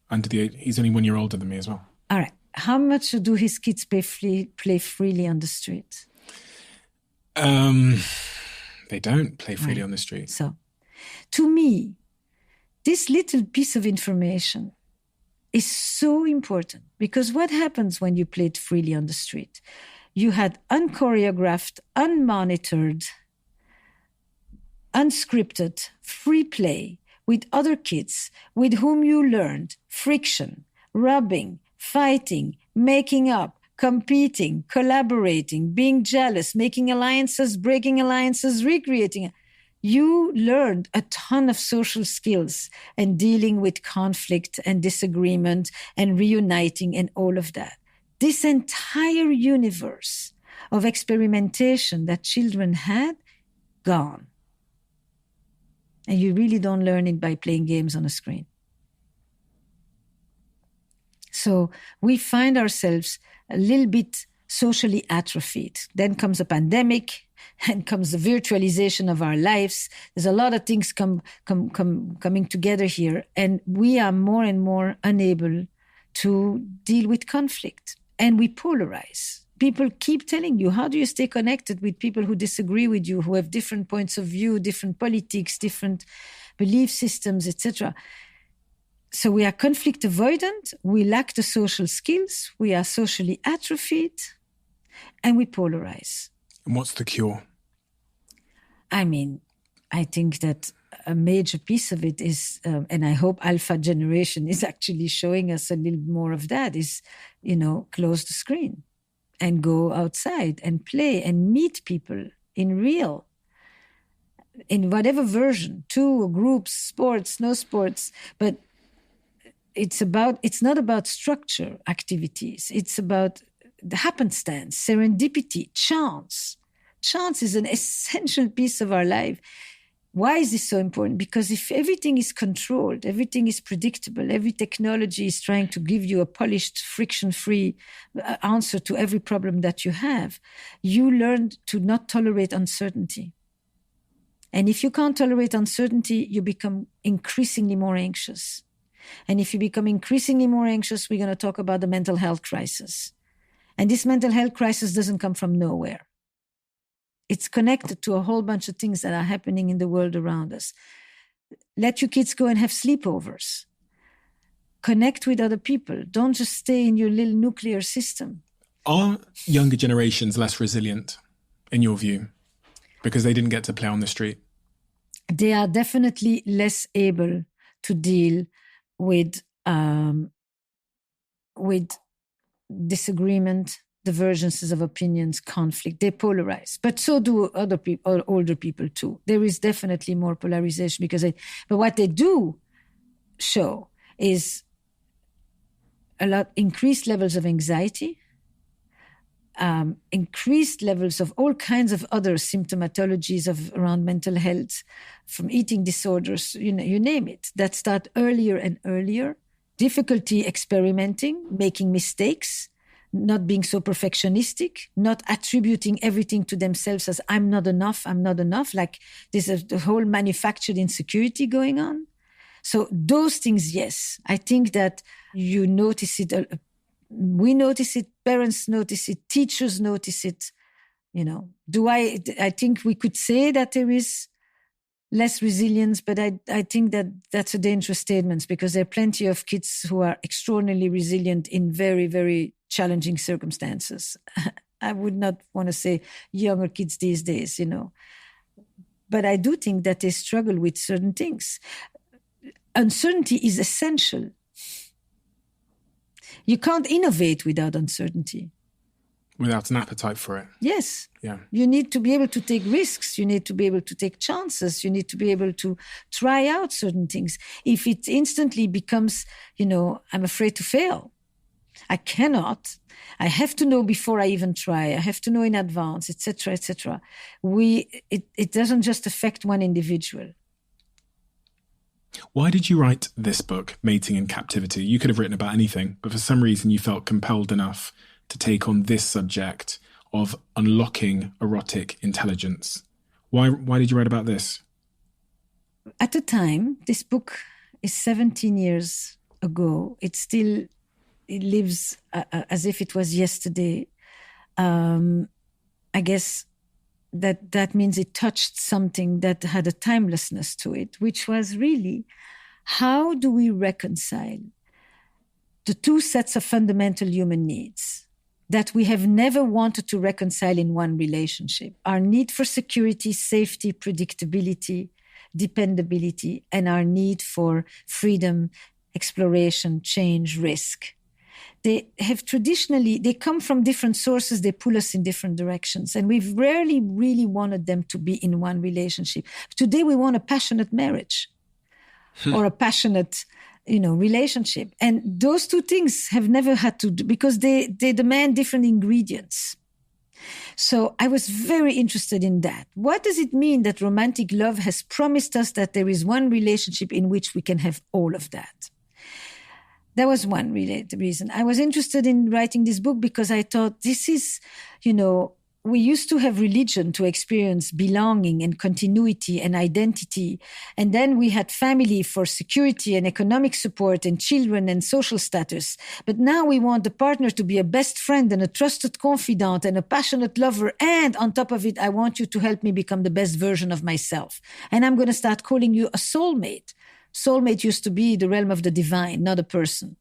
He's only 1 year older than me as well. All right. How much do his kids play freely on the street? They don't play freely on the street. So, to me, this little piece of information is so important because what happens when you played freely on the street? You had unchoreographed, unmonitored, unscripted, free play with other kids with whom you learned friction, rubbing, fighting, making up, competing, collaborating, being jealous, making alliances, breaking alliances, recreating. You learned a ton of social skills and dealing with conflict and disagreement and reuniting and all of that. This entire universe of experimentation that children had, gone. And you really don't learn it by playing games on a screen. So we find ourselves a little bit socially atrophied. Then comes a pandemic, and comes the virtualization of our lives. There's a lot of things coming together here, and we are more and more unable to deal with conflict. And we polarize. People keep telling you, how do you stay connected with people who disagree with you, who have different points of view, different politics, different belief systems, etc.? So we are conflict avoidant, we lack the social skills, we are socially atrophied, and we polarize. And what's the cure? I mean, I think that a major piece of it is, and I hope Alpha generation is actually showing us a little more of that, is, close the screen and go outside and play and meet people in whatever version, groups, sports, no sports, but it's not about structure activities. It's about the happenstance, serendipity, chance. Chance is an essential piece of our life. Why is this so important? Because if everything is controlled, everything is predictable, every technology is trying to give you a polished, friction-free answer to every problem that you have, you learn to not tolerate uncertainty. And if you can't tolerate uncertainty, you become increasingly more anxious. And if you become increasingly more anxious, we're going to talk about the mental health crisis. And this mental health crisis doesn't come from nowhere. It's connected to a whole bunch of things that are happening in the world around us. Let your kids go and have sleepovers. Connect with other people. Don't just stay in your little nuclear system. Are younger generations less resilient, in your view, because they didn't get to play on the street? They are definitely less able to deal with disagreement, divergences of opinions, conflict. They polarize, but so do other people, older people too. There is definitely more polarization but what they do show is a lot increased levels of anxiety, increased levels of all kinds of other symptomatologies around mental health, from eating disorders, you name it, that start earlier and earlier. Difficulty experimenting, making mistakes, not being so perfectionistic, not attributing everything to themselves as I'm not enough. Like there's the whole manufactured insecurity going on. So those things, yes, I think that you notice it. We notice it, parents notice it, teachers notice it. I think we could say that there is less resilience, but I think that that's a dangerous statement, because there are plenty of kids who are extraordinarily resilient in very, very challenging circumstances. I would not want to say younger kids these days, but I do think that they struggle with certain things. uncertainty is essential. You can't innovate without uncertainty. Without an appetite for it. Yes. Yeah. You need to be able to take risks. You need to be able to take chances. You need to be able to try out certain things. If it instantly becomes, I'm afraid to fail, I cannot. I have to know before I even try. I have to know in advance, etc., etc. It doesn't just affect one individual. Why did you write this book, Mating in Captivity? You could have written about anything, but for some reason you felt compelled enough to take on this subject of unlocking erotic intelligence. Why did you write about this? At the time, this book is 17 years ago. It lives as if it was yesterday. I guess that means it touched something that had a timelessness to it, which was really, how do we reconcile the two sets of fundamental human needs that we have never wanted to reconcile in one relationship? Our need for security, safety, predictability, dependability, and our need for freedom, exploration, change, risk. They come from different sources, they pull us in different directions. And we've rarely really wanted them to be in one relationship. Today we want a passionate marriage or a passionate, relationship. And those two things have never had to do, because they demand different ingredients. So I was very interested in that. What does it mean that romantic love has promised us that there is one relationship in which we can have all of that? That was one reason. I was interested in writing this book because I thought this is, we used to have religion to experience belonging and continuity and identity. And then we had family for security and economic support and children and social status. But now we want the partner to be a best friend and a trusted confidant and a passionate lover. And on top of it, I want you to help me become the best version of myself. And I'm going to start calling you a soulmate. Soulmate used to be the realm of the divine, not a person.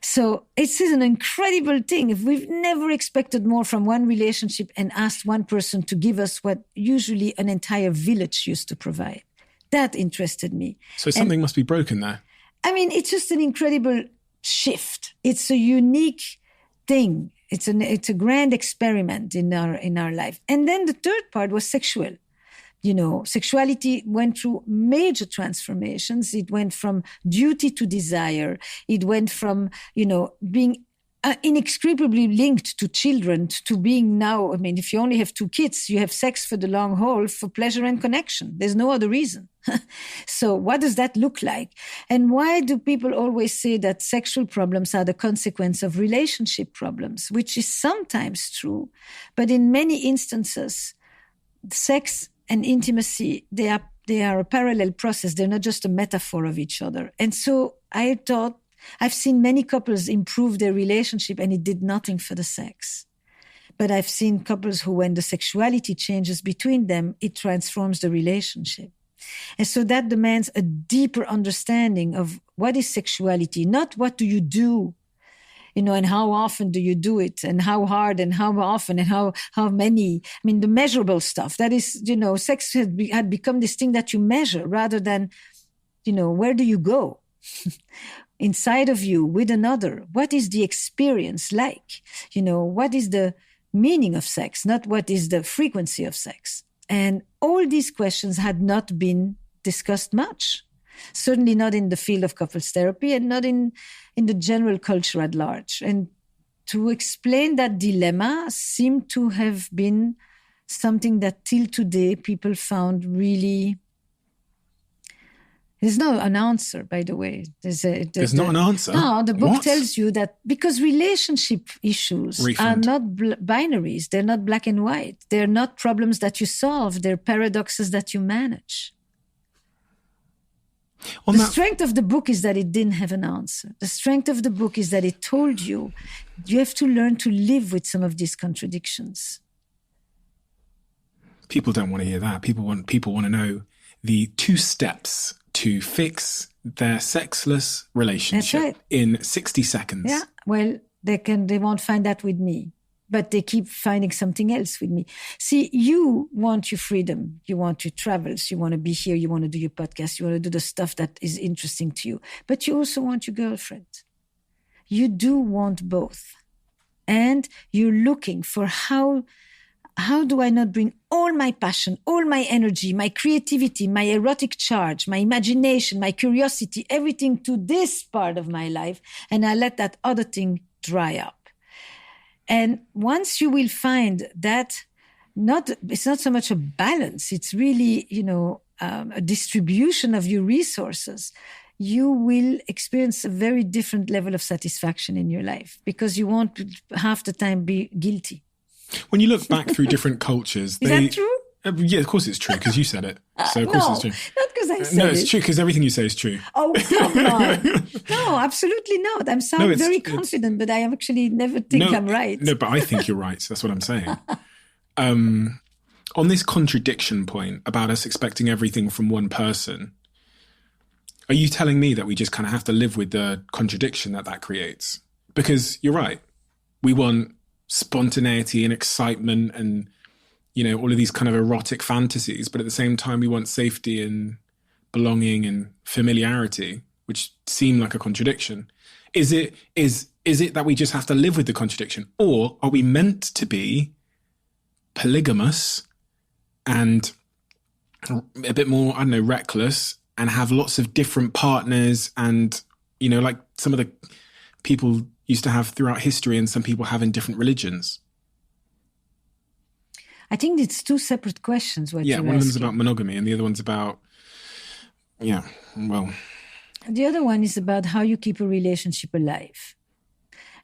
So it's an incredible thing. If we've never expected more from one relationship and asked one person to give us what usually an entire village used to provide. That interested me. So something must be broken there. I mean, it's just an incredible shift. It's a unique thing. It's a grand experiment in our life. And then the third part was sexual. Sexuality went through major transformations. It went from duty to desire. It went from, being inextricably linked to children to being now, if you only have 2 kids, you have sex for the long haul for pleasure and connection. There's no other reason. So what does that look like? And why do people always say that sexual problems are the consequence of relationship problems, which is sometimes true. But in many instances, sex and intimacy, they are a parallel process. They're not just a metaphor of each other. And so I thought, I've seen many couples improve their relationship and it did nothing for the sex. But I've seen couples who, when the sexuality changes between them, it transforms the relationship. And so that demands a deeper understanding of what is sexuality, not what do you do, and how often do you do it, and how hard, and how often, and how many. The measurable stuff. That is, sex had become this thing that you measure rather than, where do you go? Inside of you, with another. What is the experience like? What is the meaning of sex, not what is the frequency of sex? And all these questions had not been discussed much. Certainly not in the field of couples therapy and not in the general culture at large. And to explain that dilemma seemed to have been something that till today people found really... There's no an answer, by the way. There's not an answer? No, the book What? tells you that because relationship issues are not binaries. They're not black and white. They're not problems that you solve. They're paradoxes that you manage. The strength of the book is that it didn't have an answer. The strength of the book is that it told you have to learn to live with some of these contradictions. People don't want to hear that. People want to know the 2 steps to fix their sexless relationship in 60 seconds. Yeah, well, they won't find that with me. but they keep finding something else with me. See, you want your freedom. You want your travels. You want to be here. You want to do your podcast. You want to do the stuff that is interesting to you. But you also want your girlfriend. You do want both. And you're looking for how do I not bring all my passion, all my energy, my creativity, my erotic charge, my imagination, my curiosity, everything to this part of my life, and I let that other thing dry up. And once you will find that, it's not so much a balance, it's really, a distribution of your resources, you will experience a very different level of satisfaction in your life because you won't half the time be guilty. When you look back through different cultures... Is that true? Yeah, of course it's true, because you said it. So of course it's true. Not because I said it. No, it's true, because everything you say is true. Oh, come on. No, absolutely not. I'm very confident, but I actually never think I'm right. No, but I think you're right. That's what I'm saying. On this contradiction point about us expecting everything from one person, are you telling me that we just kind of have to live with the contradiction that creates? Because you're right. We want spontaneity and excitement and, all of these kind of erotic fantasies, but at the same time, we want safety and belonging and familiarity, which seem like a contradiction. Is it that we just have to live with the contradiction? Or are we meant to be polygamous and a bit more, reckless and have lots of different partners and, like some of the people used to have throughout history and some people have in different religions? I think it's two separate questions. One of them is about monogamy and the other one's about, The other one is about how you keep a relationship alive.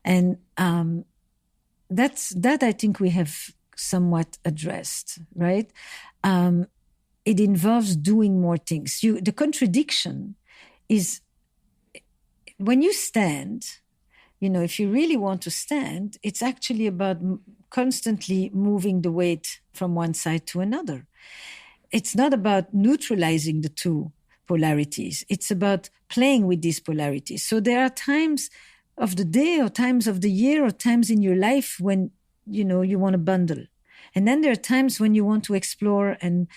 And that I think we have somewhat addressed, right? It involves doing more things. The contradiction is when you stand, if you really want to stand, it's actually about constantly moving the weight from one side to another. It's not about neutralizing the two polarities. It's about playing with these polarities. So there are times of the day or times of the year or times in your life when, you want to bundle. And then there are times when you want to explore and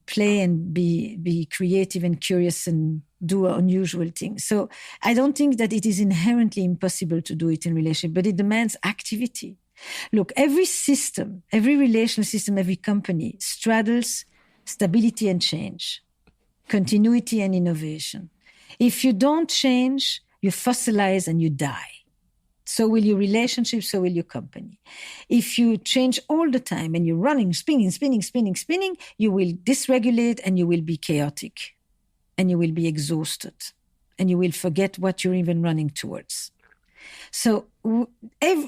play and be creative and curious and do unusual things. So I don't think that it is inherently impossible to do it in relationship, but it demands activity. Look, every system, every relational system, every company straddles stability and change, continuity and innovation. If you don't change, you fossilize and you die. So will your relationship, so will your company. If you change all the time and you're running, spinning, you will dysregulate and you will be chaotic and you will be exhausted and you will forget what you're even running towards. So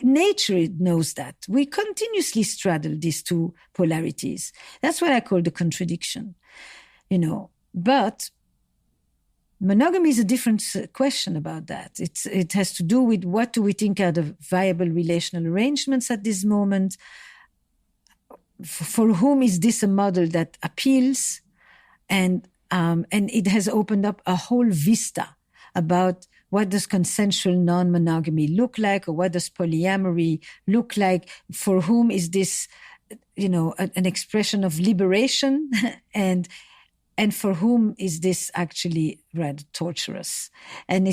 nature knows that. We continuously straddle these two polarities. That's what I call the contradiction, But monogamy is a different question about that. It has to do with what do we think are the viable relational arrangements at this moment? For whom is this a model that appeals? And it has opened up a whole vista about what does consensual non-monogamy look like, or what does polyamory look like? For whom is this, an expression of liberation, and for whom is this actually rather torturous? And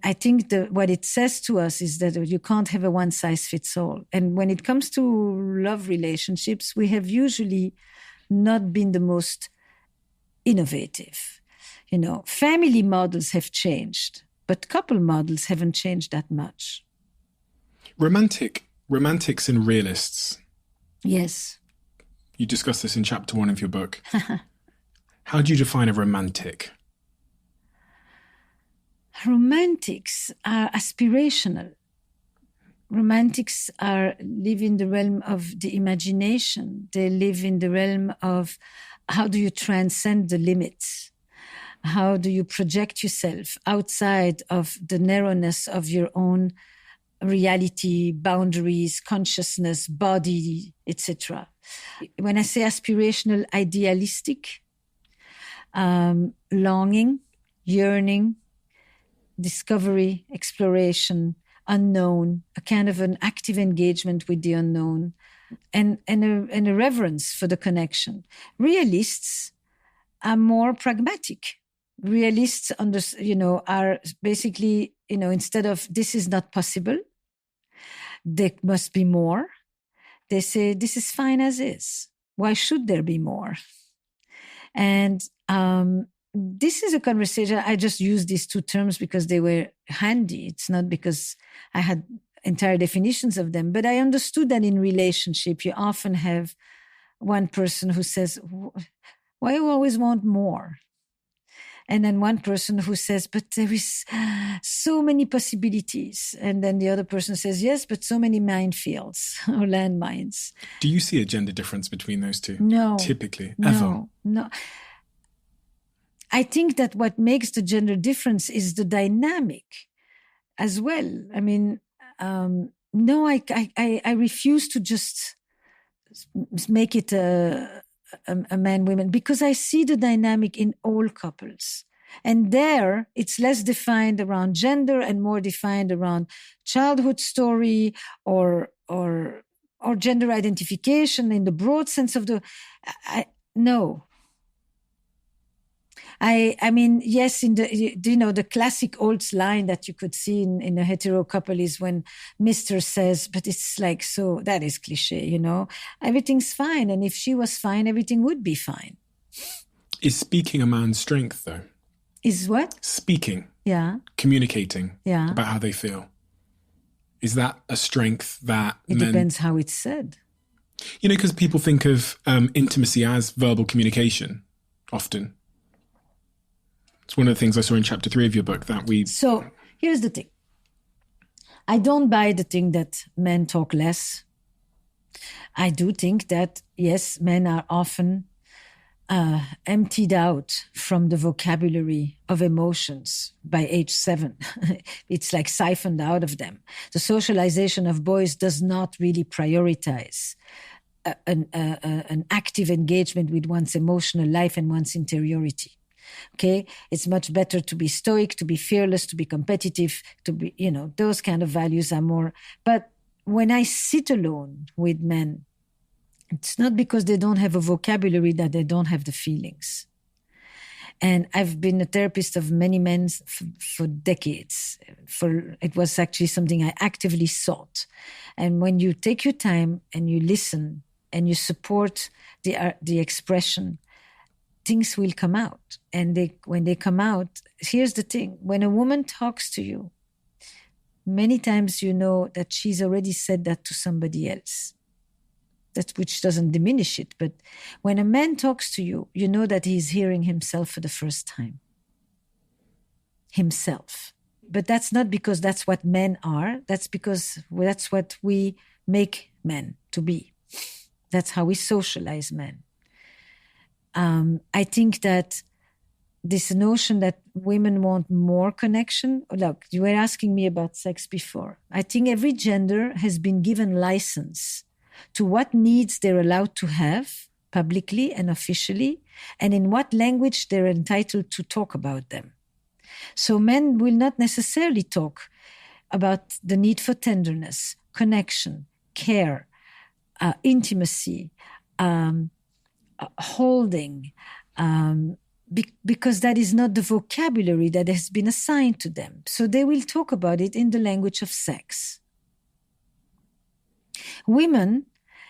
I think what it says to us is that you can't have a one size fits all. And when it comes to love relationships, we have usually not been the most innovative. Family models have changed, but couple models haven't changed that much. Romantics and realists. Yes. You discuss this in chapter 1 of your book. How do you define a romantic? Romantics are aspirational. Romantics live in the realm of the imagination. They live in the realm of how do you transcend the limits? How do you project yourself outside of the narrowness of your own reality, boundaries, consciousness, body, etc.? When I say aspirational, idealistic, longing, yearning, discovery, exploration, unknown, a kind of an active engagement with the unknown, and a reverence for the connection. Realists are more pragmatic. Realists are basically, instead of this is not possible, there must be more. They say this is fine as is. Why should there be more? And this is a conversation. I just use these two terms because they were handy. It's not because I had entire definitions of them, but I understood that in relationship, you often have one person who says, why you always want more? And then one person who says, but there is so many possibilities. And then the other person says, yes, but so many minefields or landmines. Do you see a gender difference between those two? No. Typically, ever? No. I think that what makes the gender difference is the dynamic as well. I mean, no, I refuse to just make it a man-woman, because I see the dynamic in all couples. And there, it's less defined around gender and more defined around childhood story or gender identification in the broad sense of the... No. I mean, yes, in the classic old line that you could see in a hetero couple is when Mr. says, but it's like, so that is cliche, everything's fine. And if she was fine, everything would be fine. Is speaking a man's strength, though? Is what? Speaking. Yeah. Communicating. Yeah. About how they feel. Is that a strength that It depends how it's said. Because people think of intimacy as verbal communication, often. It's one of the things I saw in chapter 3 of your book that we... So here's the thing. I don't buy the thing that men talk less. I do think that, yes, men are often emptied out from the vocabulary of emotions by age 7. It's like siphoned out of them. The socialization of boys does not really prioritize an active engagement with one's emotional life and one's interiority. Okay, it's much better to be stoic, to be fearless, to be competitive, to be, those kind of values are more. But when I sit alone with men, it's not because they don't have a vocabulary that they don't have the feelings. And I've been a therapist of many men for decades. It was actually something I actively sought. And when you take your time and you listen and you support the expression, things will come out. And when they come out, here's the thing. When a woman talks to you, many times you know that she's already said that to somebody else. Which doesn't diminish it. But when a man talks to you, you know that he's hearing himself for the first time. Himself. But that's not because that's what men are. That's because that's what we make men to be. That's how we socialize men. I think that this notion that women want more connection. Look, you were asking me about sex before. I think every gender has been given license to what needs they're allowed to have publicly and officially, and in what language they're entitled to talk about them. So men will not necessarily talk about the need for tenderness, connection, care, intimacy, holding, because that is not the vocabulary that has been assigned to them. So they will talk about it in the language of sex. Women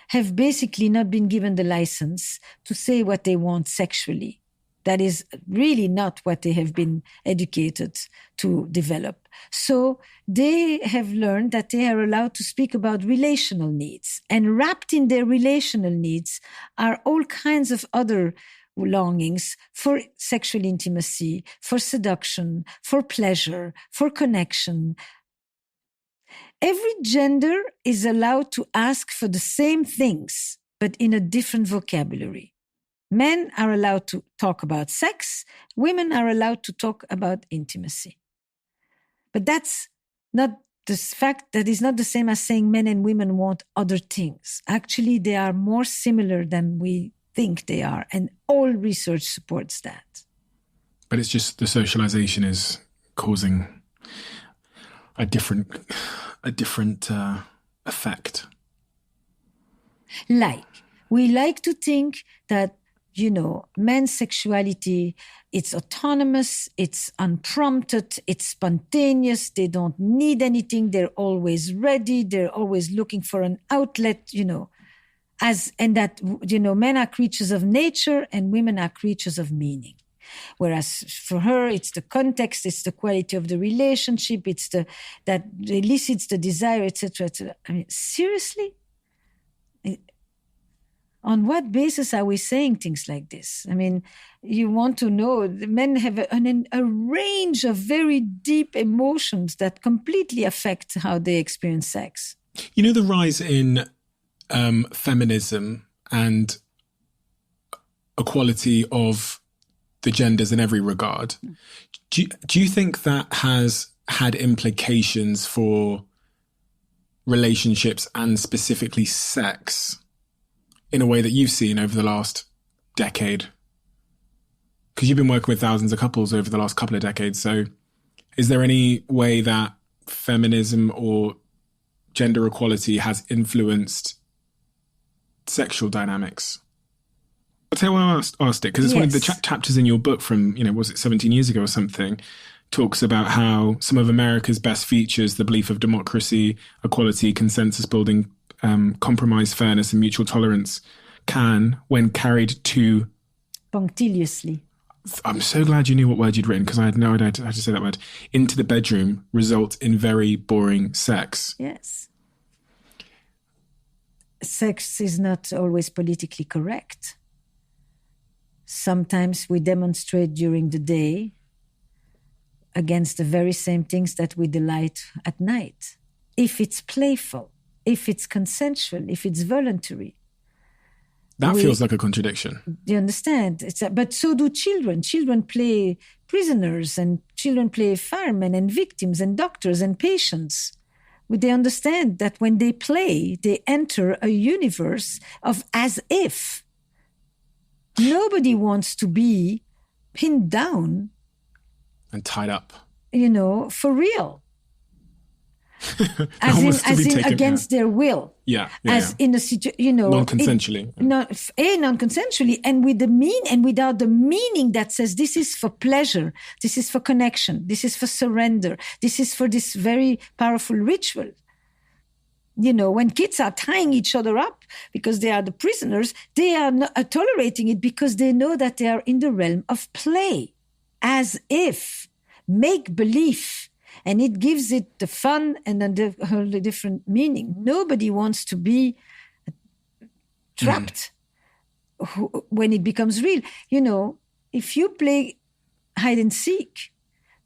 have basically not been given the license to say what they want sexually. That is really not what they have been educated to develop. So they have learned that they are allowed to speak about relational needs. And wrapped in their relational needs are all kinds of other longings for sexual intimacy, for seduction, for pleasure, for connection. Every gender is allowed to ask for the same things, but in a different vocabulary. Men are allowed to talk about sex. Women are allowed to talk about intimacy. But that's not the fact that is not the same as saying men and women want other things. Actually, they are more similar than we think they are. And all research supports that. But it's just the socialization is causing a different a different effect? We like to think that, men's sexuality, it's autonomous, it's unprompted, it's spontaneous, they don't need anything, they're always ready, they're always looking for an outlet, and that, men are creatures of nature and women are creatures of meaning. Whereas for her, it's the context, it's the quality of the relationship, it's that elicits the desire, etc., etc. I mean, seriously? On what basis are we saying things like this? I mean, you want to know, men have a range of very deep emotions that completely affect how they experience sex. The rise in feminism and equality of the genders in every regard. Do you think that has had implications for relationships and specifically sex in a way that you've seen over the last decade? Because you've been working with thousands of couples over the last couple of decades. So is there any way that feminism or gender equality has influenced sexual dynamics? I'll tell you why I asked it, because it's one of the chapters in your book from, was it 17 years ago or something, talks about how some of America's best features, the belief of democracy, equality, consensus building, compromise, fairness, and mutual tolerance can, when carried to... punctiliously. I'm so glad you knew what word you'd written, because I had no idea how to say that word. Into the bedroom, result in very boring sex. Yes. Sex is not always politically correct. Sometimes we demonstrate during the day against the very same things that we delight at night. If it's playful, if it's consensual, if it's voluntary. That feels like a contradiction. Do you understand? But so do children. Children play prisoners and children play firemen and victims and doctors and patients. They understand that when they play, they enter a universe of as if. Nobody wants to be pinned down. And tied up. For real. as in against their will. Yeah. In a situation, non-consensually. Non-consensually, and without the meaning that says this is for pleasure, this is for connection, this is for surrender, this is for this very powerful ritual. When kids are tying each other up because they are the prisoners, they are not tolerating it because they know that they are in the realm of play, as if, make believe. And it gives it the fun and a wholly different meaning. Nobody wants to be trapped when it becomes real. If you play hide and seek,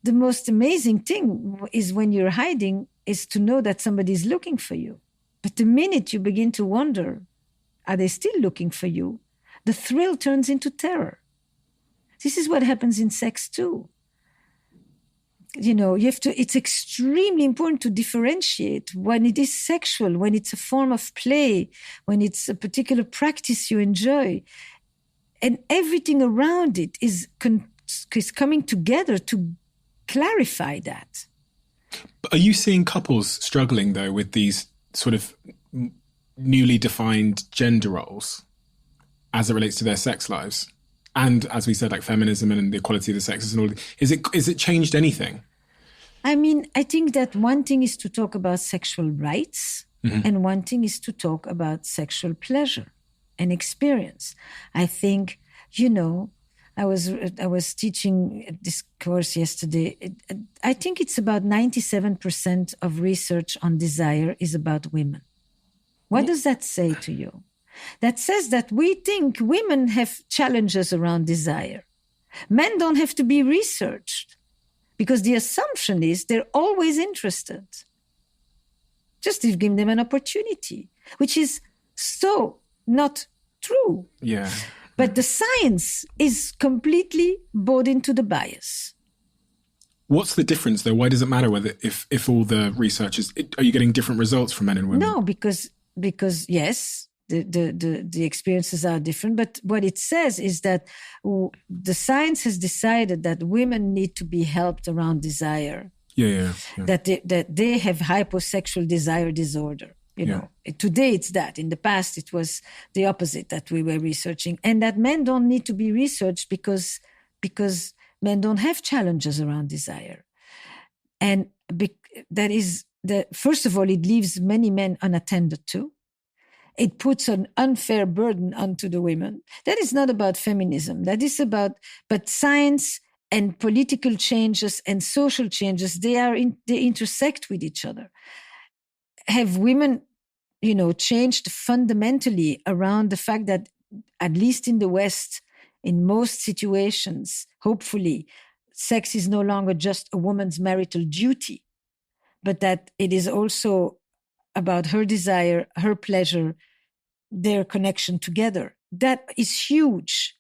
the most amazing thing is when you're hiding is to know that somebody's looking for you. But the minute you begin to wonder, are they still looking for you? The thrill turns into terror. This is what happens in sex too. It's extremely important to differentiate when it is sexual, when it's a form of play, when it's a particular practice you enjoy. And everything around it is coming together to clarify that. But are you seeing couples struggling, though, with these sort of newly defined gender roles as it relates to their sex lives? And as we said, like feminism and the equality of the sexes and all, is it changed anything? I mean, I think that one thing is to talk about sexual rights, and one thing is to talk about sexual pleasure and experience. I think, I was teaching this course yesterday. I think it's about 97% of research on desire is about women. What does that say to you? That says that we think women have challenges around desire. Men don't have to be researched because the assumption is they're always interested. Just to give them an opportunity, which is so not true. Yeah. But the science is completely bought into the bias. What's the difference, though? Why does it matter whether if all the research is... Are you getting different results from men and women? No, because yes, the experiences are different. But what it says is that the science has decided that women need to be helped around desire. Yeah. that they have hyposexual desire disorder. You know, today it's that. In the past, it was the opposite that we were researching, and that men don't need to be researched because men don't have challenges around desire, and that is first of all, it leaves many men unattended to. It puts an unfair burden onto the women. That is not about feminism. That is but science and political changes and social changes, they intersect with each other. Have women, changed fundamentally around the fact that, at least in the West, in most situations, hopefully, sex is no longer just a woman's marital duty, but that it is also about her desire, her pleasure, their connection together. That is huge.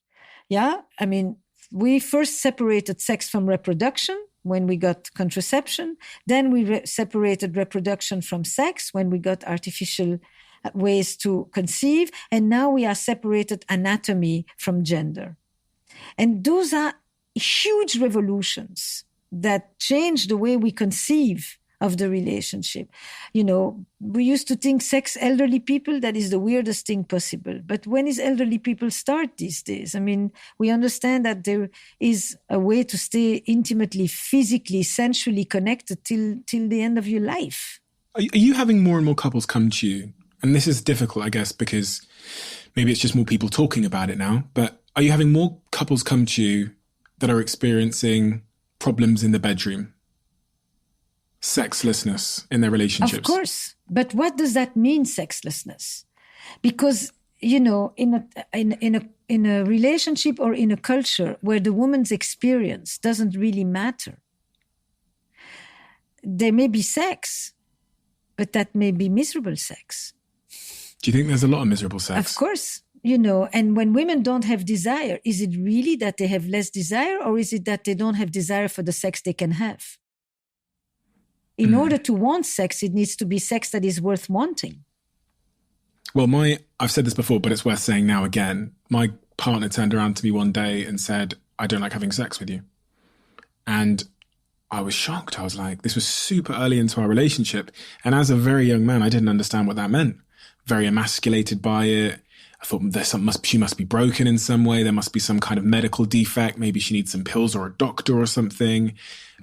Yeah. I mean, we first separated sex from reproduction when we got contraception. Then we separated reproduction from sex when we got artificial ways to conceive. And now we are separated anatomy from gender. And those are huge revolutions that change the way we conceive of the relationship. We used to think sex, elderly people, that is the weirdest thing possible. But when is elderly people start these days? I mean, we understand that there is a way to stay intimately, physically, sensually connected till the end of your life. Are you having more and more couples come to you? And this is difficult, I guess, because maybe it's just more people talking about it now. But are you having more couples come to you that are experiencing problems in the bedroom? Sexlessness in their relationships? Of course. But what does that mean, sexlessness? Because, in a relationship or in a culture where the woman's experience doesn't really matter, there may be sex, but that may be miserable sex. Do you think there's a lot of miserable sex? Of course. And when women don't have desire, is it really that they have less desire, or is it that they don't have desire for the sex they can have? In order to want sex, it needs to be sex that is worth wanting. Well, I've said this before, but it's worth saying now again. My partner turned around to me one day and said, "I don't like having sex with you." And I was shocked. I was like, this was super early into our relationship. And as a very young man, I didn't understand what that meant. Very emasculated by it. I thought she must be broken in some way. There must be some kind of medical defect. Maybe she needs some pills or a doctor or something.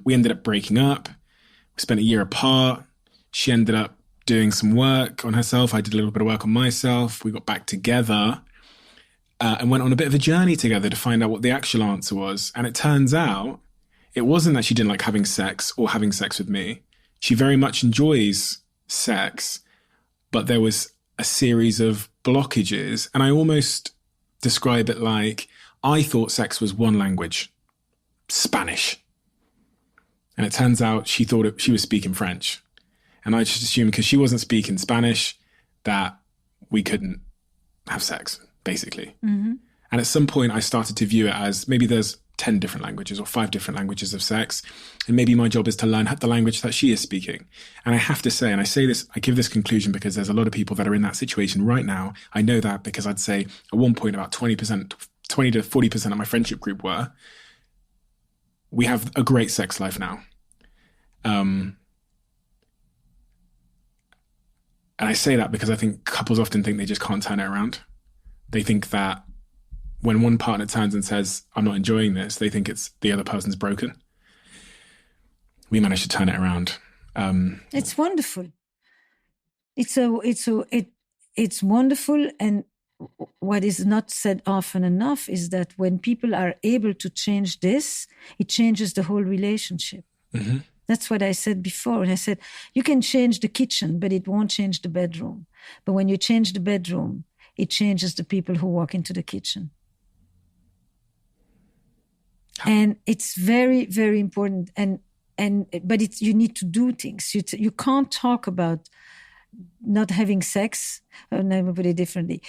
We ended up breaking up. We spent a year apart. She ended up doing some work on herself. I did a little bit of work on myself. We got back together and went on a bit of a journey together to find out what the actual answer was. And it turns out it wasn't that she didn't like having sex or having sex with me. She very much enjoys sex, but there was a series of blockages. And I almost describe it like I thought sex was one language, Spanish. And it turns out she thought she was speaking French. And I just assumed because she wasn't speaking Spanish that we couldn't have sex, basically. Mm-hmm. And at some point I started to view it as maybe there's 10 different languages or 5 different languages of sex. And maybe my job is to learn the language that she is speaking. And I have to say, and I give this conclusion because there's a lot of people that are in that situation right now. I know that because I'd say at one point about 20 to 40% of my friendship group were. We have a great sex life now. And I say that because I think couples often think they just can't turn it around. They think that when one partner turns and says, "I'm not enjoying this," they think it's the other person's broken. We managed to turn it around. It's wonderful. It's wonderful. And what is not said often enough is that when people are able to change this, it changes the whole relationship. Mm-hmm. That's what I said before. And I said, you can change the kitchen, but it won't change the bedroom. But when you change the bedroom, it changes the people who walk into the kitchen. And it's very, very important. But you need to do things. You can't talk about not having sex. Let me put it differently.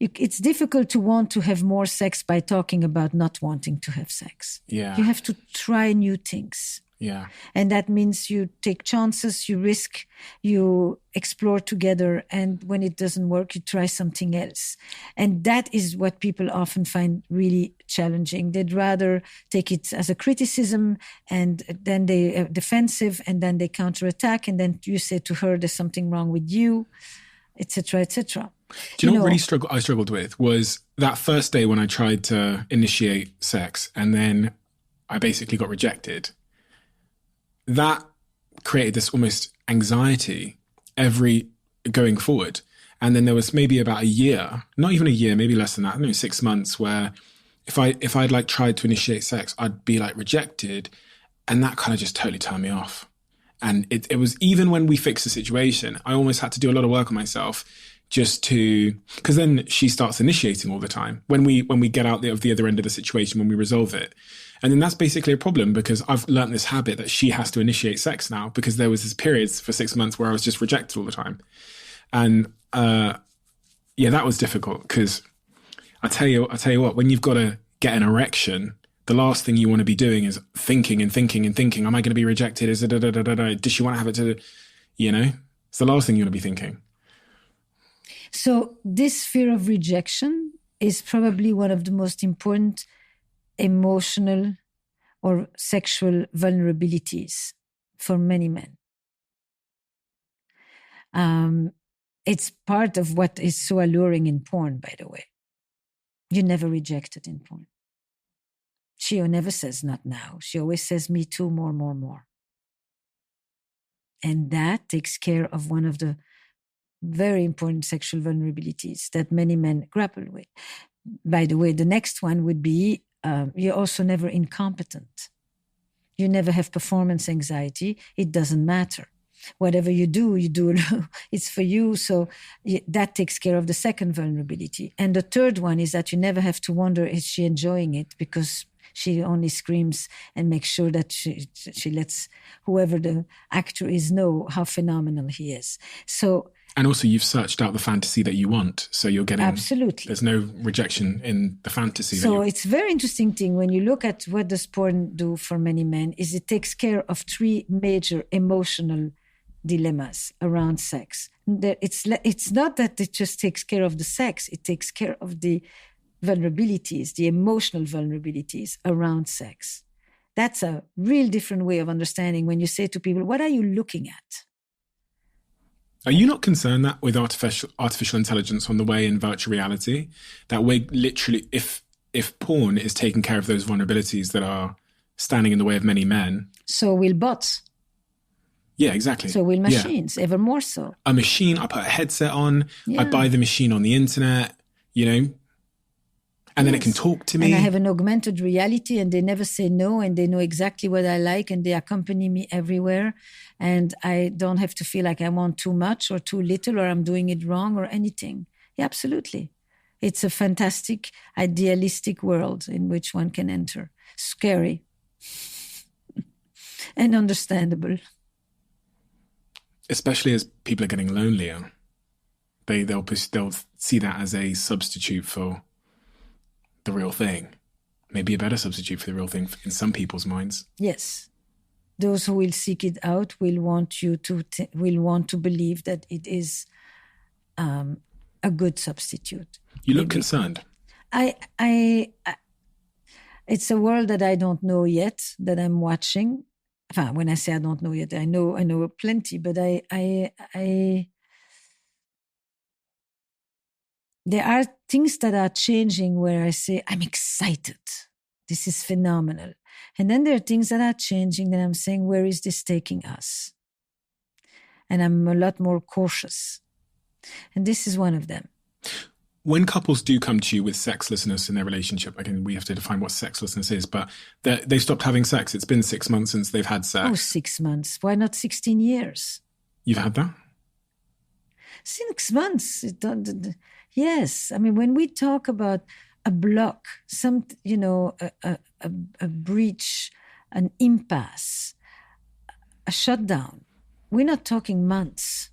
It's difficult to want to have more sex by talking about not wanting to have sex. Yeah. You have to try new things. Yeah. And that means you take chances, you risk, you explore together. And when it doesn't work, you try something else. And that is what people often find really challenging. They'd rather take it as a criticism, and then they are defensive, and then they counterattack. And then you say to her, there's something wrong with you, etc., etc. Do you know what really I struggled with was that first day when I tried to initiate sex and then I basically got rejected. That created this almost anxiety going forward. And then there was maybe about a year, not even a year, maybe less than that, I don't know, 6 months, where if I'd like tried to initiate sex, I'd be like rejected. And that kind of just totally turned me off. And it was, even when we fixed the situation, I almost had to do a lot of work on myself because then she starts initiating all the time when we get out of the other end of the situation, when we resolve it. And then that's basically a problem, because I've learned this habit that she has to initiate sex now, because there was this periods for 6 months where I was just rejected all the time. And that was difficult, because I tell you what, when you've got to get an erection, the last thing you want to be doing is thinking. Am I going to be rejected? Is it does she want to have it to, it's the last thing you want to be thinking. So this fear of rejection is probably one of the most important emotional or sexual vulnerabilities for many men. It's part of what is so alluring in porn, by the way. You're never rejected in porn. She never says not now. She always says me too, more. And that takes care of one of the very important sexual vulnerabilities that many men grapple with. By the way, the next one would be you're also never incompetent. You never have performance anxiety. It doesn't matter. Whatever you do, it's for you. So that takes care of the second vulnerability. And the third one is that you never have to wonder, is she enjoying it? Because she only screams and makes sure that she lets whoever the actor is know how phenomenal he is. And also you've searched out the fantasy that you want. So you're getting... Absolutely. There's no rejection in the fantasy. So it's a very interesting thing when you look at what does porn do for many men, is it takes care of three major emotional dilemmas around sex. It's not that it just takes care of the sex, it takes care of the vulnerabilities, the emotional vulnerabilities around sex. That's a real different way of understanding when you say to people, what are you looking at? Are you not concerned that with artificial intelligence on the way in virtual reality, that we're literally, if porn is taking care of those vulnerabilities that are standing in the way of many men... So will bots. Yeah, exactly. So will machines, ever more so. A machine, I put a headset on, I buy the machine on the internet, and then it can talk to me. And I have an augmented reality, and they never say no, and they know exactly what I like, and they accompany me everywhere. And I don't have to feel like I want too much or too little, or I'm doing it wrong or anything. Yeah, absolutely. It's a fantastic, idealistic world in which one can enter. Scary. And understandable. Especially as people are getting lonelier. They'll see that as a substitute for the real thing. Maybe a better substitute for the real thing in some people's minds. Yes. Those who will seek it out will want to believe that it is a good substitute. You look concerned. It's a world that I don't know yet, that I'm watching. When I say I don't know yet, I know plenty, but there are things that are changing where I say, I'm excited. This is phenomenal. And then there are things that are changing that I'm saying, where is this taking us? And I'm a lot more cautious. And this is one of them. When couples do come to you with sexlessness in their relationship, again, we have to define what sexlessness is, but they stopped having sex. It's been 6 months since they've had sex. 6 months. Why not 16 years? You've had that? 6 months. Yes. I mean, when we talk about a block, a breach, an impasse, a shutdown, we're not talking months.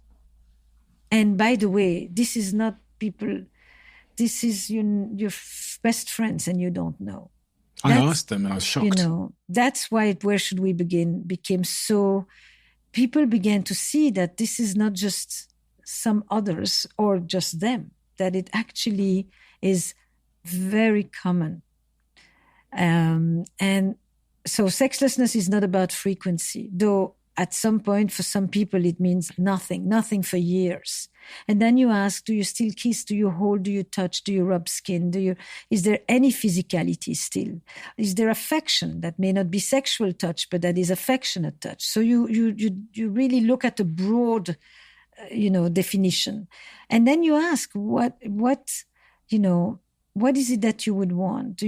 And by the way, this is not people... This is your best friends and you don't know. I asked them and I was shocked. That's why Where Should We Begin became so... People began to see that this is not just some others or just them, that it actually is very common. And so sexlessness is not about frequency, though at some point for some people it means nothing for years. And then you ask, do you still kiss? Do you hold? Do you touch? Do you rub skin? Is there any physicality still? Is there affection that may not be sexual touch, but that is affectionate touch? So you really look at a broad, definition. And then you ask, what is it that you would want?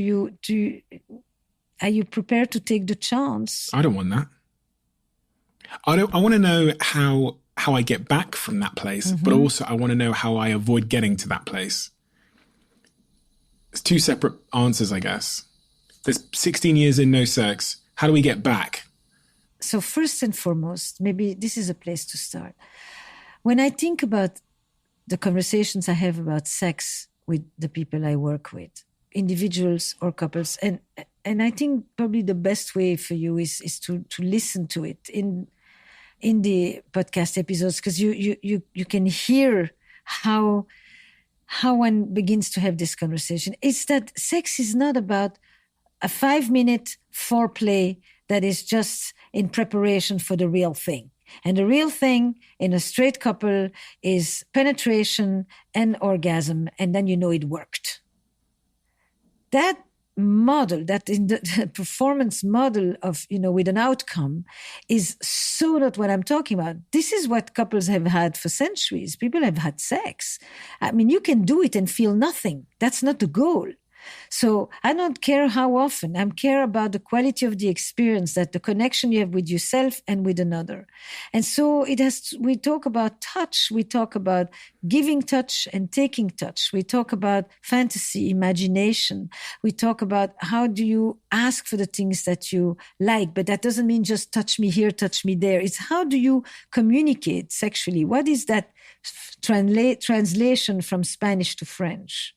Are you prepared to take the chance? I don't want that. I want to know how I get back from that place, but also I want to know how I avoid getting to that place. It's two separate answers, I guess. There's 16 years in no sex. How do we get back? So first and foremost, maybe this is a place to start. When I think about the conversations I have about sex with the people I work with, individuals or couples, and I think probably the best way for you is to listen to it in the podcast episodes, because you can hear how one begins to have this conversation. It's that sex is not about a 5-minute foreplay that is just in preparation for the real thing. And the real thing in a straight couple is penetration and orgasm, and then it worked. That model, that in the performance model of, with an outcome, is so not what I'm talking about. This is what couples have had for centuries. People have had sex. I mean, you can do it and feel nothing. That's not the goal. So I don't care how often. I care about the quality of the experience, that the connection you have with yourself and with another. And so we talk about touch. We talk about giving touch and taking touch. We talk about fantasy, imagination. We talk about how do you ask for the things that you like, but that doesn't mean just touch me here, touch me there. It's how do you communicate sexually? What is that translation from Spanish to French?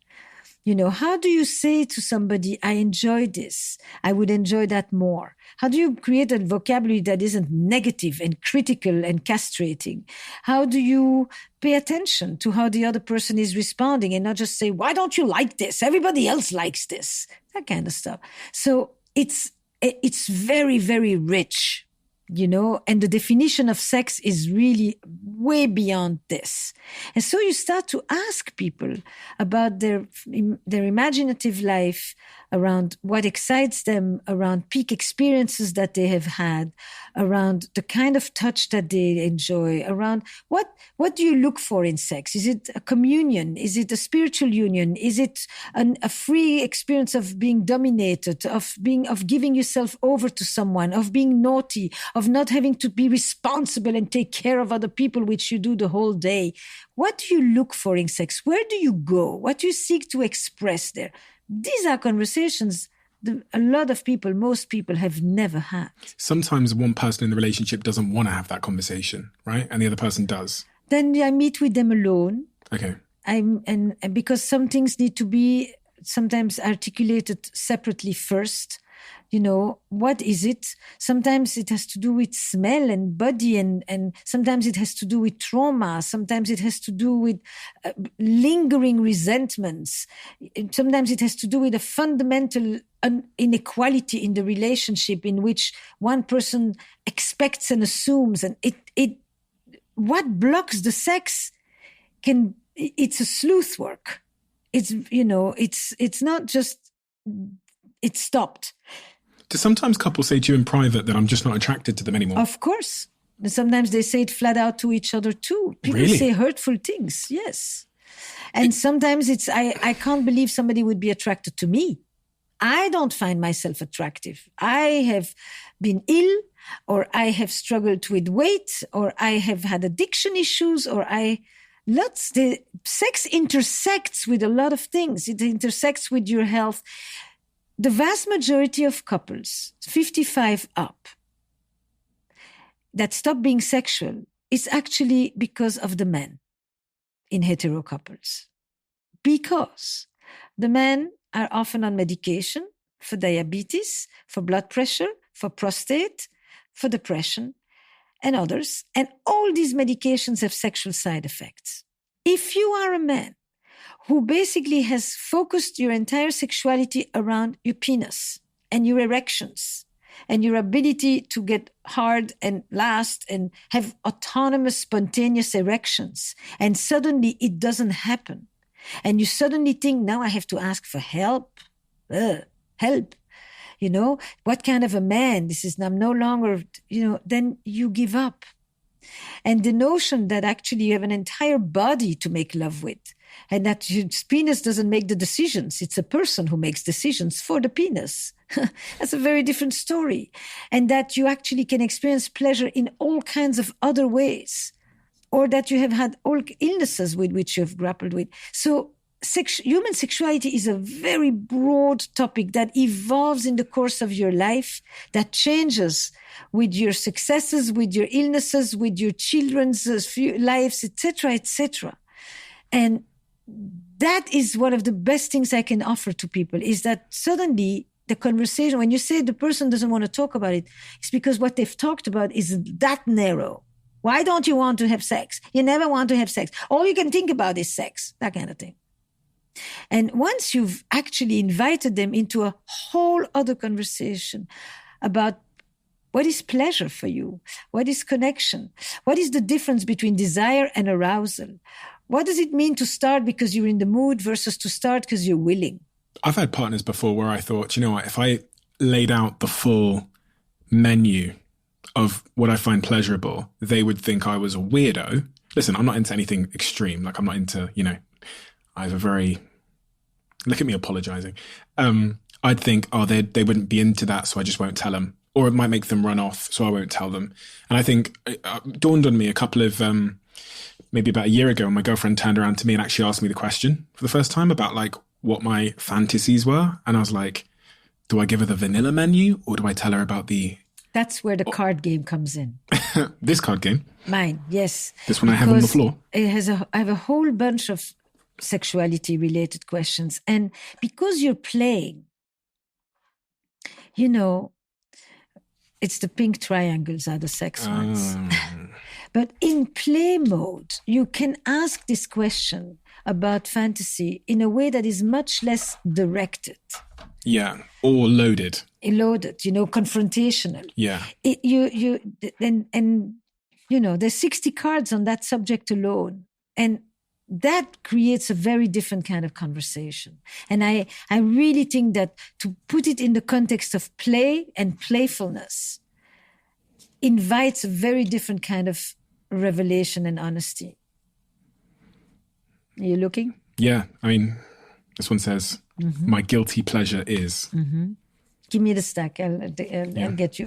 How do you say to somebody, I enjoy this, I would enjoy that more? How do you create a vocabulary that isn't negative and critical and castrating? How do you pay attention to how the other person is responding and not just say, why don't you like this? Everybody else likes this. That kind of stuff. So it's very, very rich. And the definition of sex is really way beyond this. And so you start to ask people about their imaginative life, around what excites them, around peak experiences that they have had, around the kind of touch that they enjoy, around what do you look for in sex? Is it a communion? Is it a spiritual union? Is it a free experience of being dominated, of giving yourself over to someone, of being naughty, of not having to be responsible and take care of other people, which you do the whole day? What do you look for in sex? Where do you go? What do you seek to express there? These are conversations a lot of people, most people, have never had. Sometimes one person in the relationship doesn't want to have that conversation, right? And the other person does. Then I meet with them alone. Okay. And because some things need to be sometimes articulated separately first. What is it? Sometimes it has to do with smell and body, and sometimes it has to do with trauma. Sometimes it has to do with lingering resentments. Sometimes it has to do with a fundamental inequality in the relationship in which one person expects and assumes. And what blocks the sex it's a sleuth work. It's not just, it's stopped. Do sometimes couples say to you in private that I'm just not attracted to them anymore? Of course. Sometimes they say it flat out to each other too. People say hurtful things, yes. And sometimes I can't believe somebody would be attracted to me. I don't find myself attractive. I have been ill, or I have struggled with weight, or I have had addiction issues, or the sex intersects with a lot of things. It intersects with your health. The vast majority of couples, 55 up, that stop being sexual is actually because of the men in hetero couples. Because the men are often on medication for diabetes, for blood pressure, for prostate, for depression, and others. And all these medications have sexual side effects. If you are a man who basically has focused your entire sexuality around your penis and your erections and your ability to get hard and last and have autonomous, spontaneous erections, and suddenly it doesn't happen, and you suddenly think, now I have to ask for help. Help. You know, what kind of a man? This is, I'm no longer, then you give up. And the notion that actually you have an entire body to make love with, and that your penis doesn't make the decisions. It's a person who makes decisions for the penis. That's a very different story. And that you actually can experience pleasure in all kinds of other ways, or that you have had all illnesses with which you have grappled with. So human sexuality is a very broad topic that evolves in the course of your life, that changes with your successes, with your illnesses, with your children's lives, etc., etc. And that is one of the best things I can offer to people, is that suddenly the conversation, when you say the person doesn't want to talk about it, it's because what they've talked about is that narrow. Why don't you want to have sex? You never want to have sex. All you can think about is sex, that kind of thing. And once you've actually invited them into a whole other conversation about what is pleasure for you, what is connection, what is the difference between desire and arousal, what does it mean to start because you're in the mood versus to start because you're willing? I've had partners before where I thought, you know what, if I laid out the full menu of what I find pleasurable, they would think I was a weirdo. Listen, I'm not into anything extreme. Like, I'm not into, I have a very, look at me apologizing. I'd think, they wouldn't be into that, so I just won't tell them. Or it might make them run off, so I won't tell them. And I think it dawned on me a couple of, maybe about a year ago, when my girlfriend turned around to me and actually asked me the question for the first time about like what my fantasies were. And I was like, do I give her the vanilla menu or do I tell her about the... That's where the card game comes in. This card game? Mine, yes. This one I have on the floor? I have a whole bunch of sexuality-related questions. And because you're playing, it's the pink triangles are the sex ones. But in play mode, you can ask this question about fantasy in a way that is much less directed. Yeah, or loaded. Loaded, confrontational. Yeah. There's 60 cards on that subject alone. And that creates a very different kind of conversation. And I really think that to put it in the context of play and playfulness invites a very different kind of revelation and honesty. Are you looking? Yeah. I mean, this one says, my guilty pleasure is... Mm-hmm. Give me the stack. I'll get you.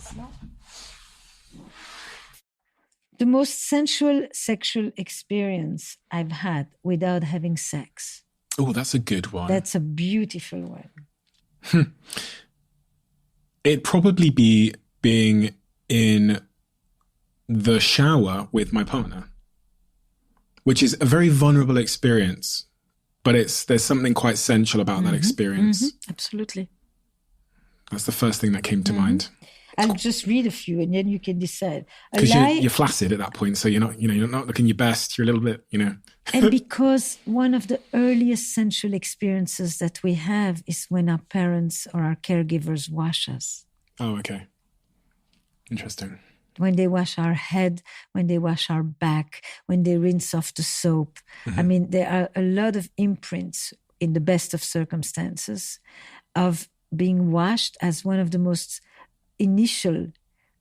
The most sensual sexual experience I've had without having sex. Oh, that's a good one. That's a beautiful one. It'd probably be being in the shower with my partner, which is a very vulnerable experience, but there's something quite sensual about that experience. Mm-hmm. Absolutely. That's the first thing that came to mind. I'll just read a few and then you can decide. Because you're flaccid at that point, so you're not looking your best. You're a little bit, And because one of the earliest sensual experiences that we have is when our parents or our caregivers wash us. Oh, okay. Interesting. When they wash our head, when they wash our back, when they rinse off the soap. I mean, there are a lot of imprints in the best of circumstances of being washed as one of the most initial,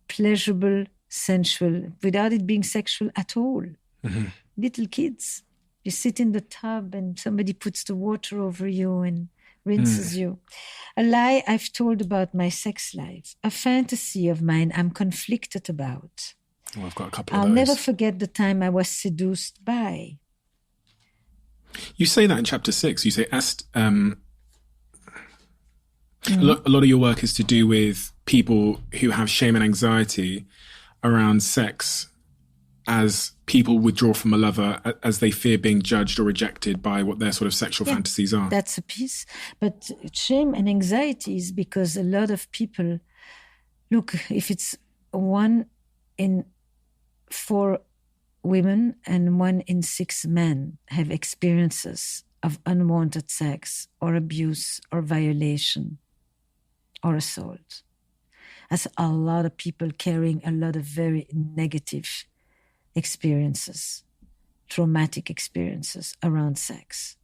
pleasurable, sensual, without it being sexual at all. Little kids, you sit in the tub and somebody puts the water over you and rinses you. A lie I've told about my sex life, a fantasy of mine I'm conflicted about. Oh, I've got a couple of I'll those. never forget the time I was seduced by. You say that in chapter 6. You say, a lot of your work is to do with people who have shame and anxiety around sex as people withdraw from a lover as they fear being judged or rejected by what their sort of sexual fantasies are. That's a piece. But shame and anxiety is because a lot of people, look, if it's 1 in 4 women and 1 in 6 men have experiences of unwanted sex or abuse or violation or assault. That's a lot of people carrying a lot of very negative experiences, traumatic experiences around sex.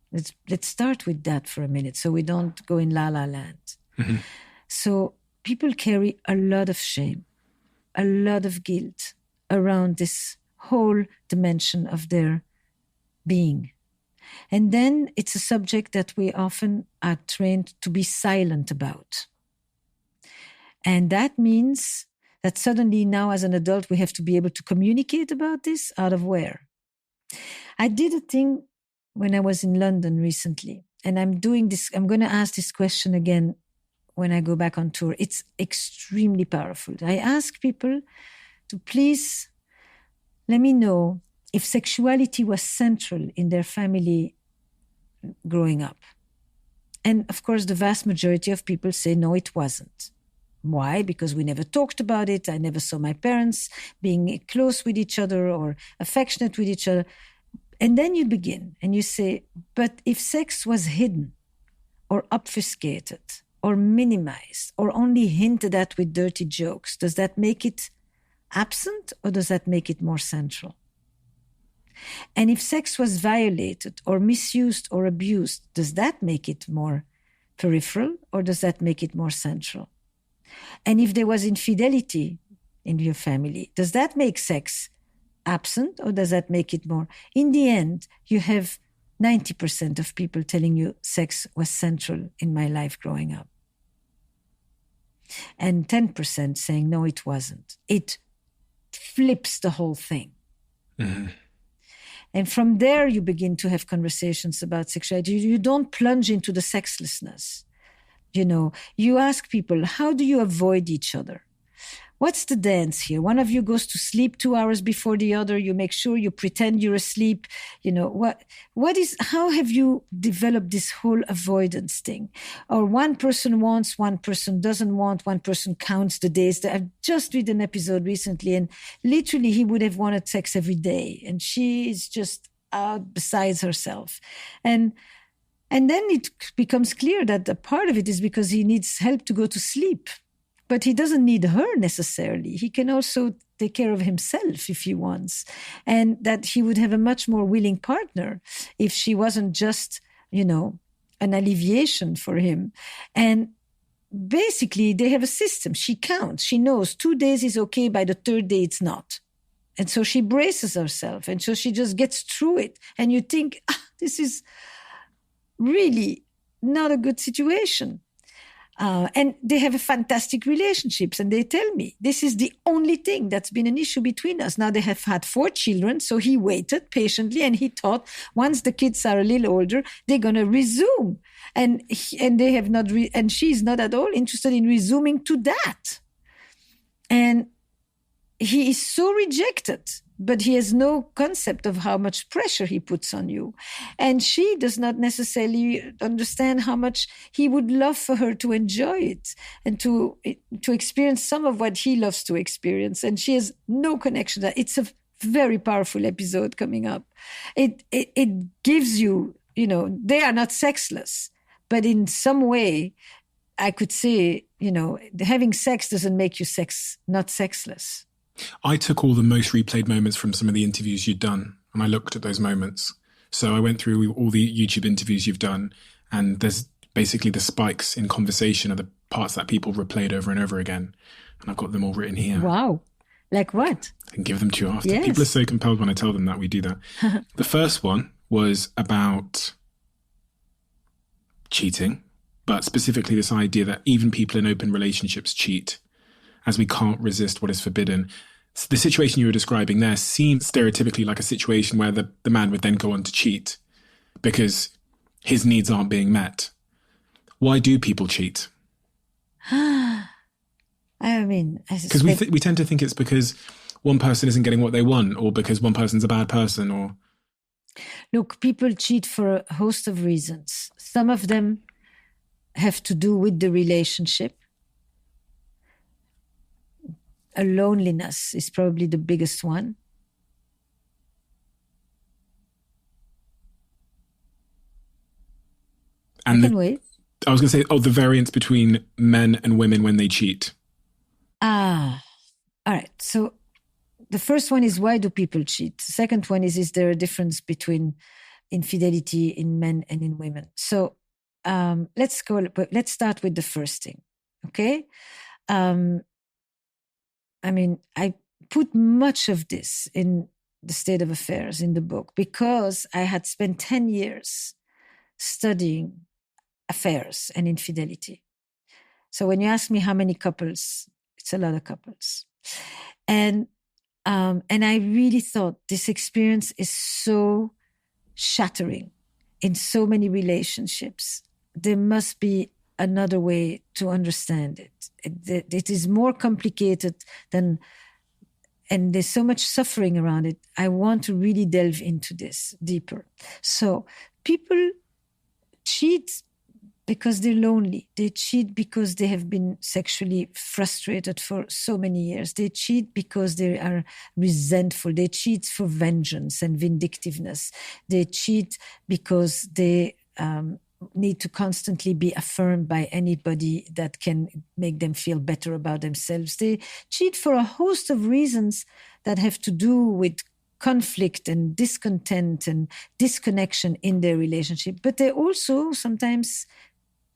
Let's start with that for a minute so we don't go in la la land. Mm-hmm. So people carry a lot of shame, a lot of guilt around this whole dimension of their being. And then it's a subject that we often are trained to be silent about. And that means that suddenly now as an adult, we have to be able to communicate about this out of where? I did a thing when I was in London recently, and I'm going to ask this question again when I go back on tour. It's extremely powerful. I ask people to please let me know if sexuality was central in their family growing up. And of course, the vast majority of people say, no, it wasn't. Why? Because we never talked about it. I never saw my parents being close with each other or affectionate with each other. And then you begin and you say, but if sex was hidden or obfuscated or minimized or only hinted at with dirty jokes, does that make it absent or does that make it more central? And if sex was violated or misused or abused, does that make it more peripheral or does that make it more central? And if there was infidelity in your family, does that make sex absent or does that make it more? In the end, you have 90% of people telling you sex was central in my life growing up. And 10% saying, no, it wasn't. It flips the whole thing. Mm-hmm. And from there, you begin to have conversations about sexuality. You don't plunge into the sexlessness. You know, you ask people, how do you avoid each other? What's the dance here? One of you goes to sleep 2 hours before the other. You make sure you pretend you're asleep. You know, how have you developed this whole avoidance thing? Or one person wants, one person doesn't want, one person counts the days. I've just read an episode recently and literally he would have wanted sex every day. And she is just out besides herself. And then it becomes clear that a part of it is because he needs help to go to sleep. But he doesn't need her necessarily. He can also take care of himself if he wants. And that he would have a much more willing partner if she wasn't just, you know, an alleviation for him. And basically, they have a system. She counts. She knows 2 days is okay. By the 3rd day, it's not. And so she braces herself. And so she just gets through it. And you think, this is really not a good situation. And they have a fantastic relationships. And they tell me, this is the only thing that's been an issue between us. Now they have had 4 children. So he waited patiently and he thought once the kids are a little older, they're going to resume. And they have not, and she's not at all interested in resuming to that. And he is so rejected, but he has no concept of how much pressure he puts on you. And she does not necessarily understand how much he would love for her to enjoy it and to experience some of what he loves to experience. And she has no connection. It's a very powerful episode coming up. It gives you, you know, they are not sexless, but in some way, I could say, you know, having sex doesn't make you not sexless. I took all the most replayed moments from some of the interviews you'd done, and I looked at those moments. So I went through all the YouTube interviews you've done, and there's basically the spikes in conversation are the parts that people replayed over and over again. And I've got them all written here. Wow. Like what? I can give them to you after. Yes. People are so compelled when I tell them that we do that. The first one was about cheating, but specifically this idea that even people in open relationships cheat, as we can't resist what is forbidden. So the situation you were describing there seems stereotypically like a situation where the man would then go on to cheat because his needs aren't being met. Why do people cheat? I mean, because we tend to think it's because one person isn't getting what they want, or because one person's a bad person, or... Look, people cheat for a host of reasons. Some of them have to do with the relationship. A loneliness is probably the biggest one. And I can wait. I was going to say, the variance between men and women when they cheat. All right. So the first one is, why do people cheat? The second one is there a difference between infidelity in men and in women? So let's start with the first thing. Okay. I put much of this in the state of affairs in the book because I had spent 10 years studying affairs and infidelity. So when you ask me how many couples, it's a lot of couples. And I really thought this experience is so shattering in so many relationships. There must be another way to understand it. It is more complicated than, and there's so much suffering around it. I want to really delve into this deeper. So people cheat because they're lonely. They cheat because they have been sexually frustrated for so many years. They cheat because they are resentful. They cheat for vengeance and vindictiveness. They cheat because they need to constantly be affirmed by anybody that can make them feel better about themselves. They cheat for a host of reasons that have to do with conflict and discontent and disconnection in their relationship. But they also sometimes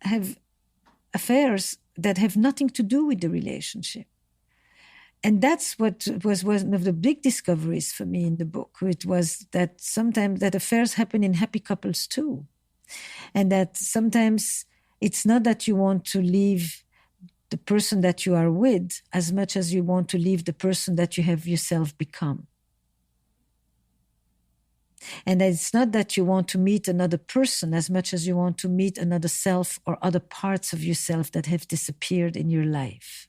have affairs that have nothing to do with the relationship. And that's what was one of the big discoveries for me in the book. It was that sometimes that affairs happen in happy couples too. And that sometimes it's not that you want to leave the person that you are with as much as you want to leave the person that you have yourself become. And it's not that you want to meet another person as much as you want to meet another self or other parts of yourself that have disappeared in your life.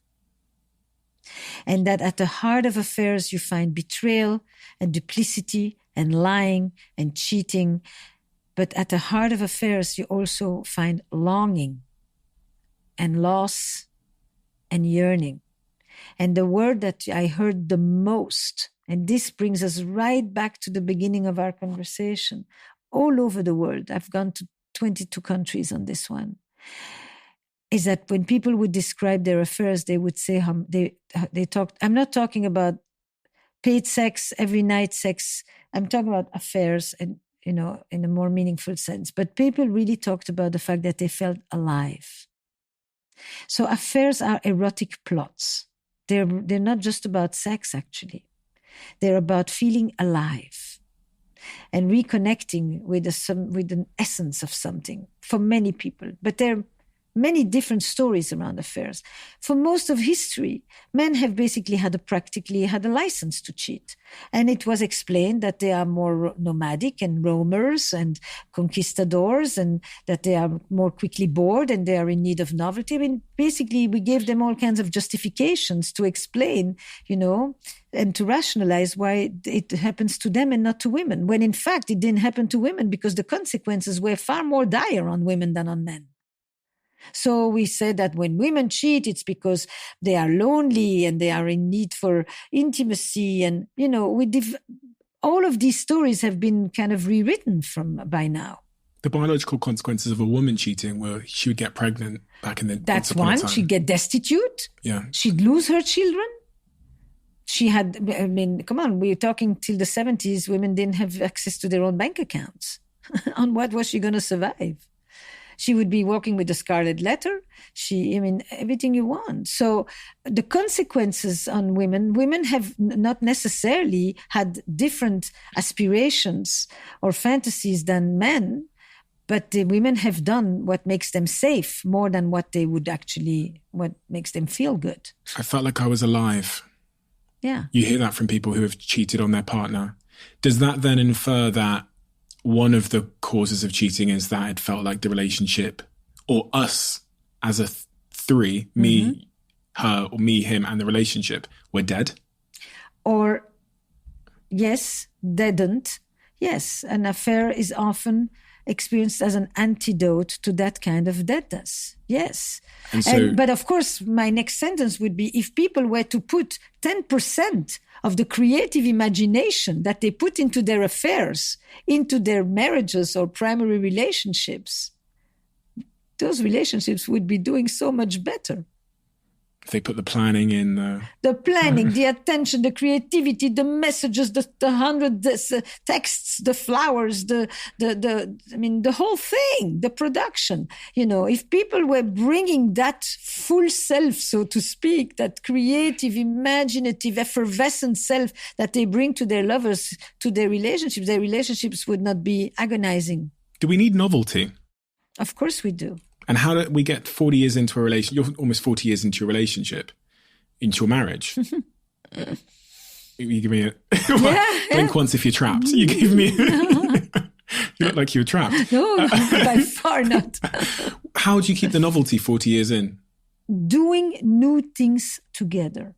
And that at the heart of affairs, you find betrayal and duplicity and lying and cheating. But at the heart of affairs, you also find longing and loss and yearning. And the word that I heard the most, and this brings us right back to the beginning of our conversation, all over the world, I've gone to 22 countries on this one, is that when people would describe their affairs, they would say, they talked, I'm not talking about paid sex, every night sex, I'm talking about affairs and, in a more meaningful sense. But people really talked about the fact that they felt alive. So affairs are erotic plots. They're not just about sex, actually. They're about feeling alive and reconnecting with an essence of something for many people. But there are many different stories around affairs. For most of history, men have basically had a license to cheat. And it was explained that they are more nomadic and roamers and conquistadors, and that they are more quickly bored and they are in need of novelty. I mean, basically, we gave them all kinds of justifications to explain, and to rationalize why it happens to them and not to women, when in fact it didn't happen to women because the consequences were far more dire on women than on men. So we said that when women cheat, it's because they are lonely and they are in need for intimacy. And, all of these stories have been kind of rewritten by now. The biological consequences of a woman cheating were she would get pregnant back in the... That's one. She'd get destitute. Yeah. She'd lose her children. She had, come on, we're talking till the 70s, women didn't have access to their own bank accounts. On what was she going to survive? She would be walking with a scarlet letter. Everything you want. So the consequences on women have not necessarily had different aspirations or fantasies than men, but the women have done what makes them safe more than what makes them feel good. I felt like I was alive. Yeah. You hear that from people who have cheated on their partner. Does that then infer that one of the causes of cheating is that it felt like the relationship, or us as a three, me, her, or me, him, and the relationship, were dead? or yes, deadened. Yes, an affair is often experienced as an antidote to that kind of deadness. Yes. But of course, my next sentence would be, if people were to put 10% of the creative imagination that they put into their affairs, into their marriages or primary relationships, those relationships would be doing so much better. If they put the planning in. The planning, the attention, the creativity, the messages, the 100 texts, the flowers, the whole thing, the production. If people were bringing that full self, so to speak, that creative, imaginative, effervescent self that they bring to their lovers, to their relationships would not be agonizing. Do we need novelty? Of course we do. And how do we get 40 years into a relationship? You're almost 40 years into your relationship, into your marriage. You give me a blink once if you're trapped. You give me. You look like you were trapped. No, by far not. How do you keep the novelty 40 years in? Doing new things together.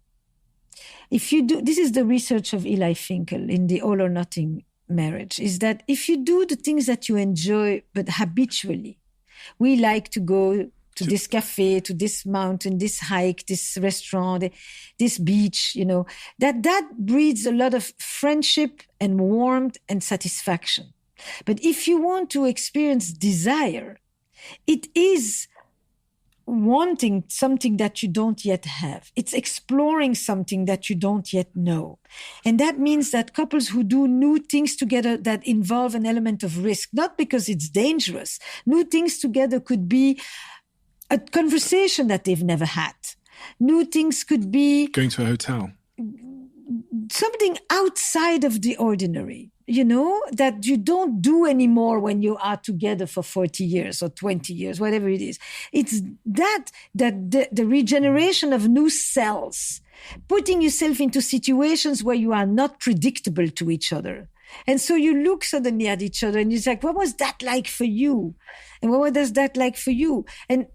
If you do, this is the research of Eli Finkel in the All or Nothing Marriage, is that if you do the things that you enjoy, but habitually, we like to go to this cafe, to this mountain, this hike, this restaurant, this beach, that breeds a lot of friendship and warmth and satisfaction. But if you want to experience desire, it is wanting something that you don't yet have. It's exploring something that you don't yet know. And that means that couples who do new things together that involve an element of risk, not because it's dangerous. New things together could be a conversation that they've never had. New things could be going to a hotel. Something outside of the ordinary, that you don't do anymore when you are together for 40 years or 20 years, whatever it is. It's that the regeneration of new cells, putting yourself into situations where you are not predictable to each other. And so you look suddenly at each other and you're like, what was that like for you? And what was that like for you? And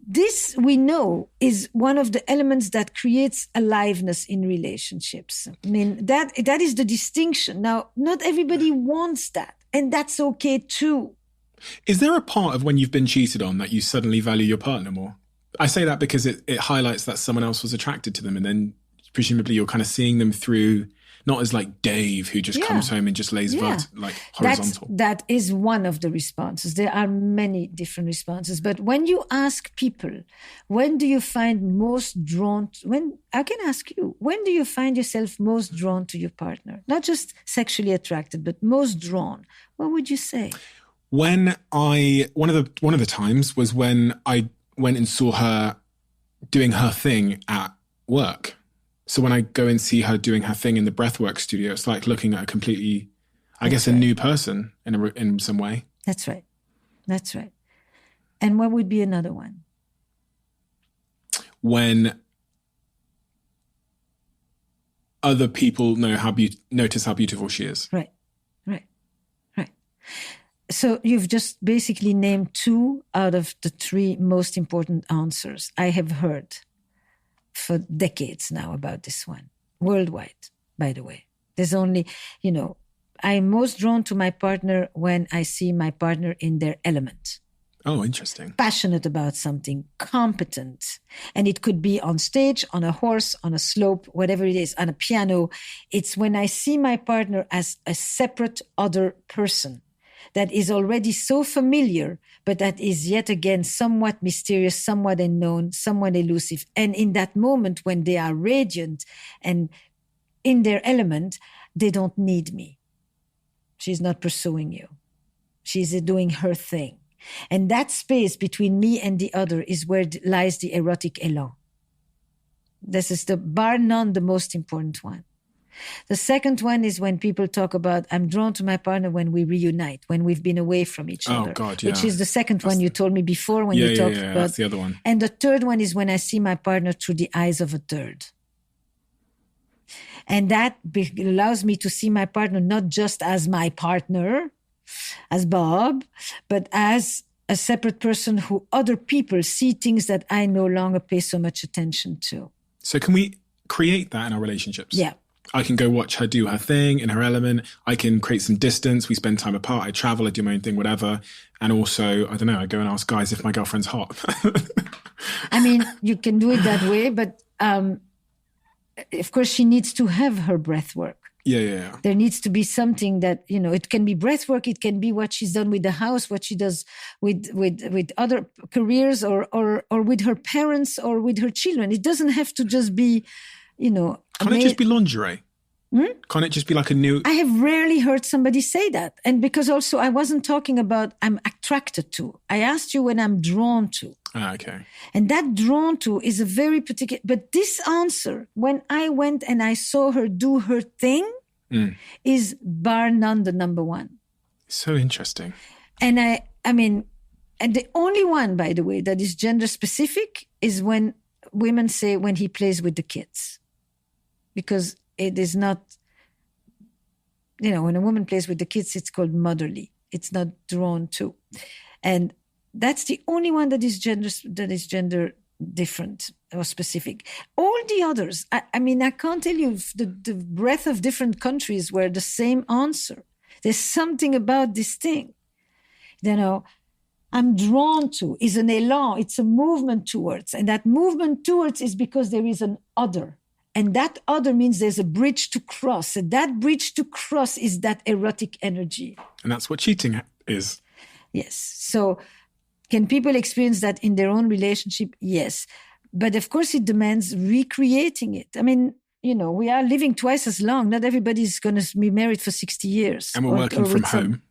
this, we know, is one of the elements that creates aliveness in relationships. I mean, that is the distinction. Now, not everybody wants that, and that's okay too. Is there a part of when you've been cheated on that you suddenly value your partner more? I say that because it highlights that someone else was attracted to them, and then presumably you're kind of seeing them through, not as like Dave who just comes home and just lays horizontal. That is one of the responses. There are many different responses. But when you ask people, when do you find most drawn, I can ask you, when do you find yourself most drawn to your partner? Not just sexually attracted, but most drawn. What would you say? One of the times was when I went and saw her doing her thing at work. So when I go and see her doing her thing in the breathwork studio, it's like looking at a completely, I guess, a new person in some way. That's right. That's right. And what would be another one? When other people notice how beautiful she is. Right. So you've just basically named 2 out of the 3 most important answers I have heard for decades now about this one, worldwide, by the way. There's only, I'm most drawn to my partner when I see my partner in their element. Oh, interesting. Passionate about something, competent. And it could be on stage, on a horse, on a slope, whatever it is, on a piano. It's when I see my partner as a separate other person that is already so familiar, but that is yet again somewhat mysterious, somewhat unknown, somewhat elusive. And in that moment when they are radiant and in their element, they don't need me. She's not pursuing you. She's doing her thing. And that space between me and the other is where lies the erotic élan. This is bar none the most important one. The second one is when people talk about, I'm drawn to my partner when we reunite, when we've been away from each other. Oh, God, yeah. Which is the second one you told me before when you talked about. That's the other one. And the third one is when I see my partner through the eyes of a third. And that allows me to see my partner not just as my partner, as Bob, but as a separate person who other people see things that I no longer pay so much attention to. So can we create that in our relationships? Yeah. I can go watch her do her thing in her element. I can create some distance. We spend time apart. I travel, I do my own thing, whatever. And also, I don't know, I go and ask guys if my girlfriend's hot. I mean, you can do it that way, but of course she needs to have her breath work. Yeah. There needs to be something that, it can be breath work. It can be what she's done with the house, what she does with other careers or with her parents or with her children. It doesn't have to just be, Can't it just be lingerie? Can't it just be like a new... I have rarely heard somebody say that. And because also I wasn't talking about I'm attracted to. I asked you when I'm drawn to. Okay. And that drawn to is a very particular... But this answer, when I went and I saw her do her thing, is bar none the number one. So interesting. And I mean, and the only one, by the way, that is gender specific is when women say when he plays with the kids. Because it is not, when a woman plays with the kids, it's called motherly. It's not drawn to. And that's the only one that is gender different or specific. All the others, I mean, I can't tell you the breadth of different countries were the same answer. There's something about this thing, I'm drawn to, is an élan, it's a movement towards. And that movement towards is because there is an other. And that other means there's a bridge to cross. And that bridge to cross is that erotic energy. And that's what cheating is. Yes. So can people experience that in their own relationship? Yes. But of course, it demands recreating it. I mean, we are living twice as long. Not everybody's going to be married for 60 years. And we're working from home.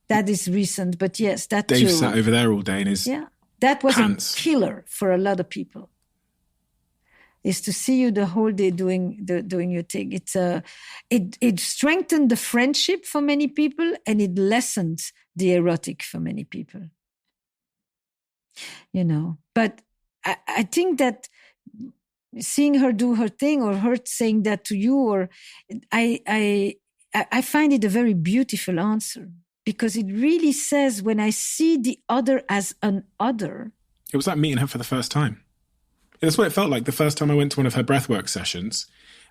That is recent. But yes, that Dave too. sat over there all day in his that was pants. A killer for a lot of people. Is to see you the whole day doing your thing. It strengthened the friendship for many people, and it lessened the erotic for many people. But I think that seeing her do her thing, or her saying that to you, or I find it a very beautiful answer, because it really says when I see the other as an other. It was like meeting her for the first time. That's what it felt like the first time I went to one of her breathwork sessions,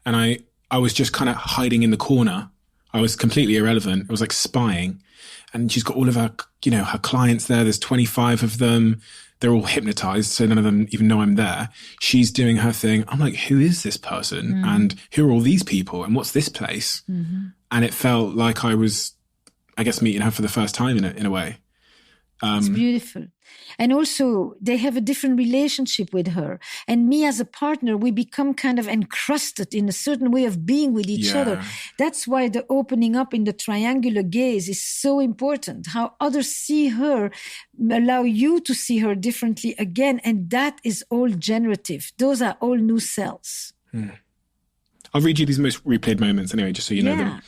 and I was just kind of hiding in the corner. I was completely irrelevant. It was like spying. And she's got all of her, her clients there. There's 25 of them. They're all hypnotized, so none of them even know I'm there. She's doing her thing. I'm like, who is this person? And who are all these people? And what's this place? And it felt like I was, I guess, meeting her for the first time in a way. It's beautiful. And also, they have a different relationship with her. And me as a partner, we become kind of encrusted in a certain way of being with each other. That's why the opening up in the triangular gaze is so important. How others see her, allow you to see her differently again. And that is all generative. Those are all new cells. I'll read you these most replayed moments anyway, just so you know them.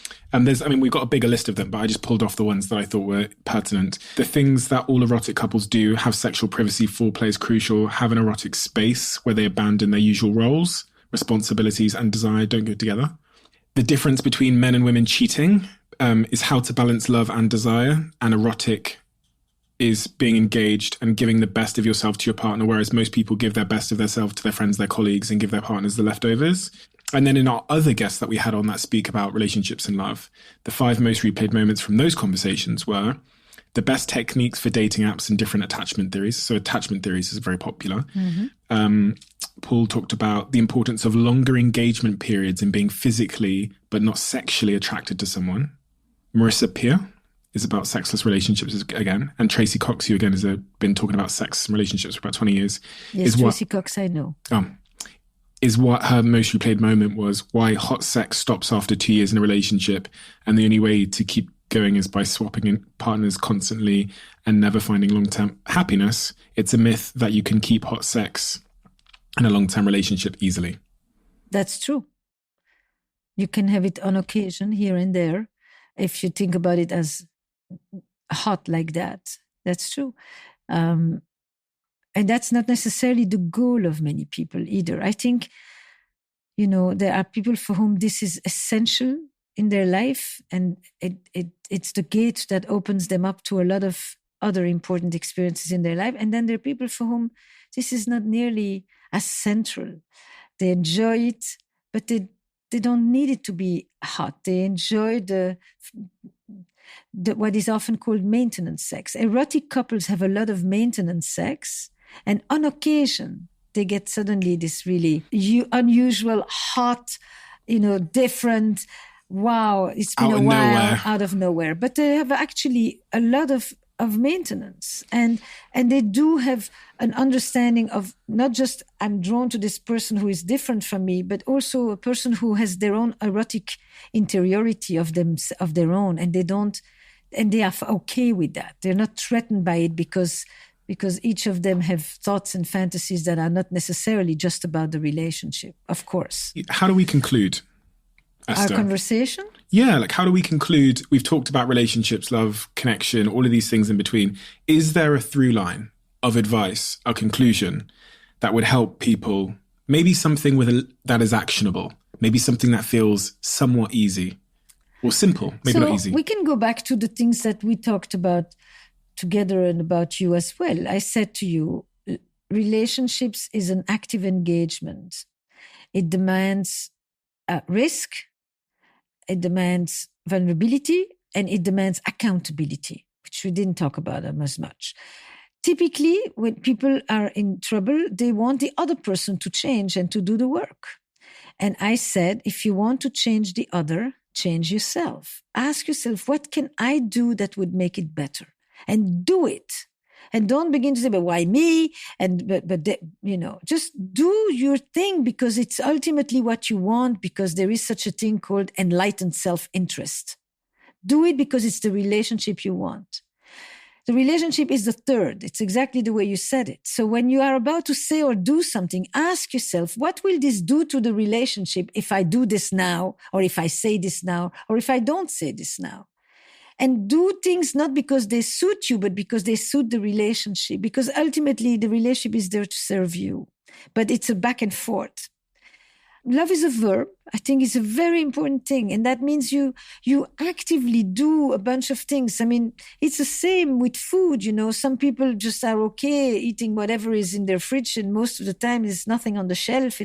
We've got a bigger list of them, but I just pulled off the ones that I thought were pertinent. The things that all erotic couples do: have sexual privacy, foreplay is crucial, have an erotic space where they abandon their usual roles, responsibilities and desire don't go together. The difference between men and women cheating is how to balance love and desire, and erotic is being engaged and giving the best of yourself to your partner, whereas most people give their best of themselves to their friends, their colleagues, and give their partners the leftovers. And then in our other guests that we had on that speak about relationships and love, the 5 most replayed moments from those conversations were the best techniques for dating apps and different attachment theories. So attachment theories is very popular. Paul talked about the importance of longer engagement periods in being physically but not sexually attracted to someone. Marissa Peer is about sexless relationships again. And Tracy Cox, who again has been talking about sex and relationships for about 20 years. Yes, Tracy Cox, I know. Is what her most replayed moment was: why hot sex stops after 2 years in a relationship, and the only way to keep going is by swapping partners constantly and never finding long-term happiness. It's a myth that you can keep hot sex in a long-term relationship easily. That's true. You can have it on occasion here and there, if you think about it as hot like that. That's true. And that's not necessarily the goal of many people either. I think, there are people for whom this is essential in their life, and it's the gate that opens them up to a lot of other important experiences in their life. And then there are people for whom this is not nearly as central. They enjoy it, but they they don't need it to be hot. They enjoy the what is often called maintenance sex. Erotic couples have a lot of maintenance sex, and on occasion they get suddenly this really unusual, hot, different. Wow, it's been a while, out of nowhere. But they have actually a lot of maintenance, and they do have an understanding of not just I'm drawn to this person who is different from me, but also a person who has their own erotic interiority of their own, and they are okay with that. They're not threatened by it because each of them have thoughts and fantasies that are not necessarily just about the relationship, of course. How do we conclude, Esther? Our conversation? Yeah, like how do we conclude? We've talked about relationships, love, connection, all of these things in between. Is there a through line of advice, a conclusion that would help people? Maybe something that is actionable, maybe something that feels somewhat easy or simple, maybe not easy. We can go back to the things that we talked about together and about you as well. I said to you, relationships is an active engagement. It demands risk. It demands vulnerability, and it demands accountability, which we didn't talk about as much. Typically, when people are in trouble, they want the other person to change and to do the work. And I said, if you want to change the other, change yourself. Ask yourself, what can I do that would make it better? And do it. And don't begin to say, but why me? Just do your thing, because it's ultimately what you want, because there is such a thing called enlightened self-interest. Do it because it's the relationship you want. The relationship is the third. It's exactly the way you said it. So when you are about to say or do something, ask yourself, what will this do to the relationship if I do this now, or if I say this now, or if I don't say this now? And do things not because they suit you, but because they suit the relationship. Because ultimately, the relationship is there to serve you. But it's a back and forth. Love is a verb. I think it's a very important thing. And that means you actively do a bunch of things. I mean, it's the same with food. Some people just are okay eating whatever is in their fridge. And most of the time, there's nothing on the shelf.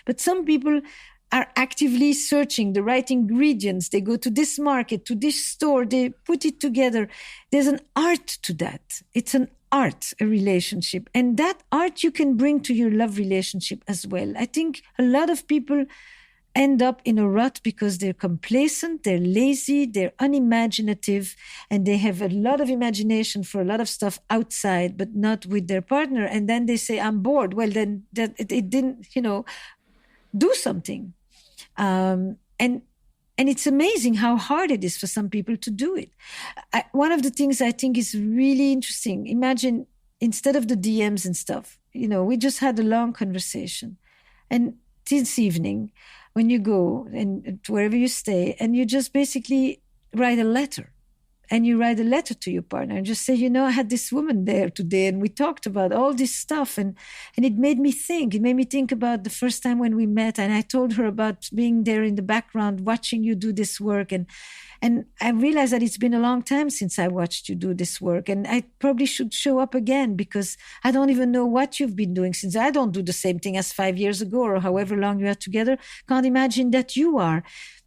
But some people are actively searching the right ingredients. They go to this market, to this store, they put it together. There's an art to that. It's an art, a relationship. And that art you can bring to your love relationship as well. I think a lot of people end up in a rut because they're complacent, they're lazy, they're unimaginative, and they have a lot of imagination for a lot of stuff outside, but not with their partner. And then they say, I'm bored. Well, then it didn't, do something. And it's amazing how hard it is for some people to do it. One of the things I think is really interesting, imagine instead of the DMs and stuff, we just had a long conversation. And this evening, when you go and wherever you stay, and you just basically write a letter. And you write a letter to your partner and just say, I had this woman there today and we talked about all this stuff. And it made me think. It made me think about the first time when we met. And I told her about being there in the background, watching you do this work. And I realized that it's been a long time since I watched you do this work. And I probably should show up again, because I don't even know what you've been doing, since I don't do the same thing as 5 years ago or however long you are together. Can't imagine that you are.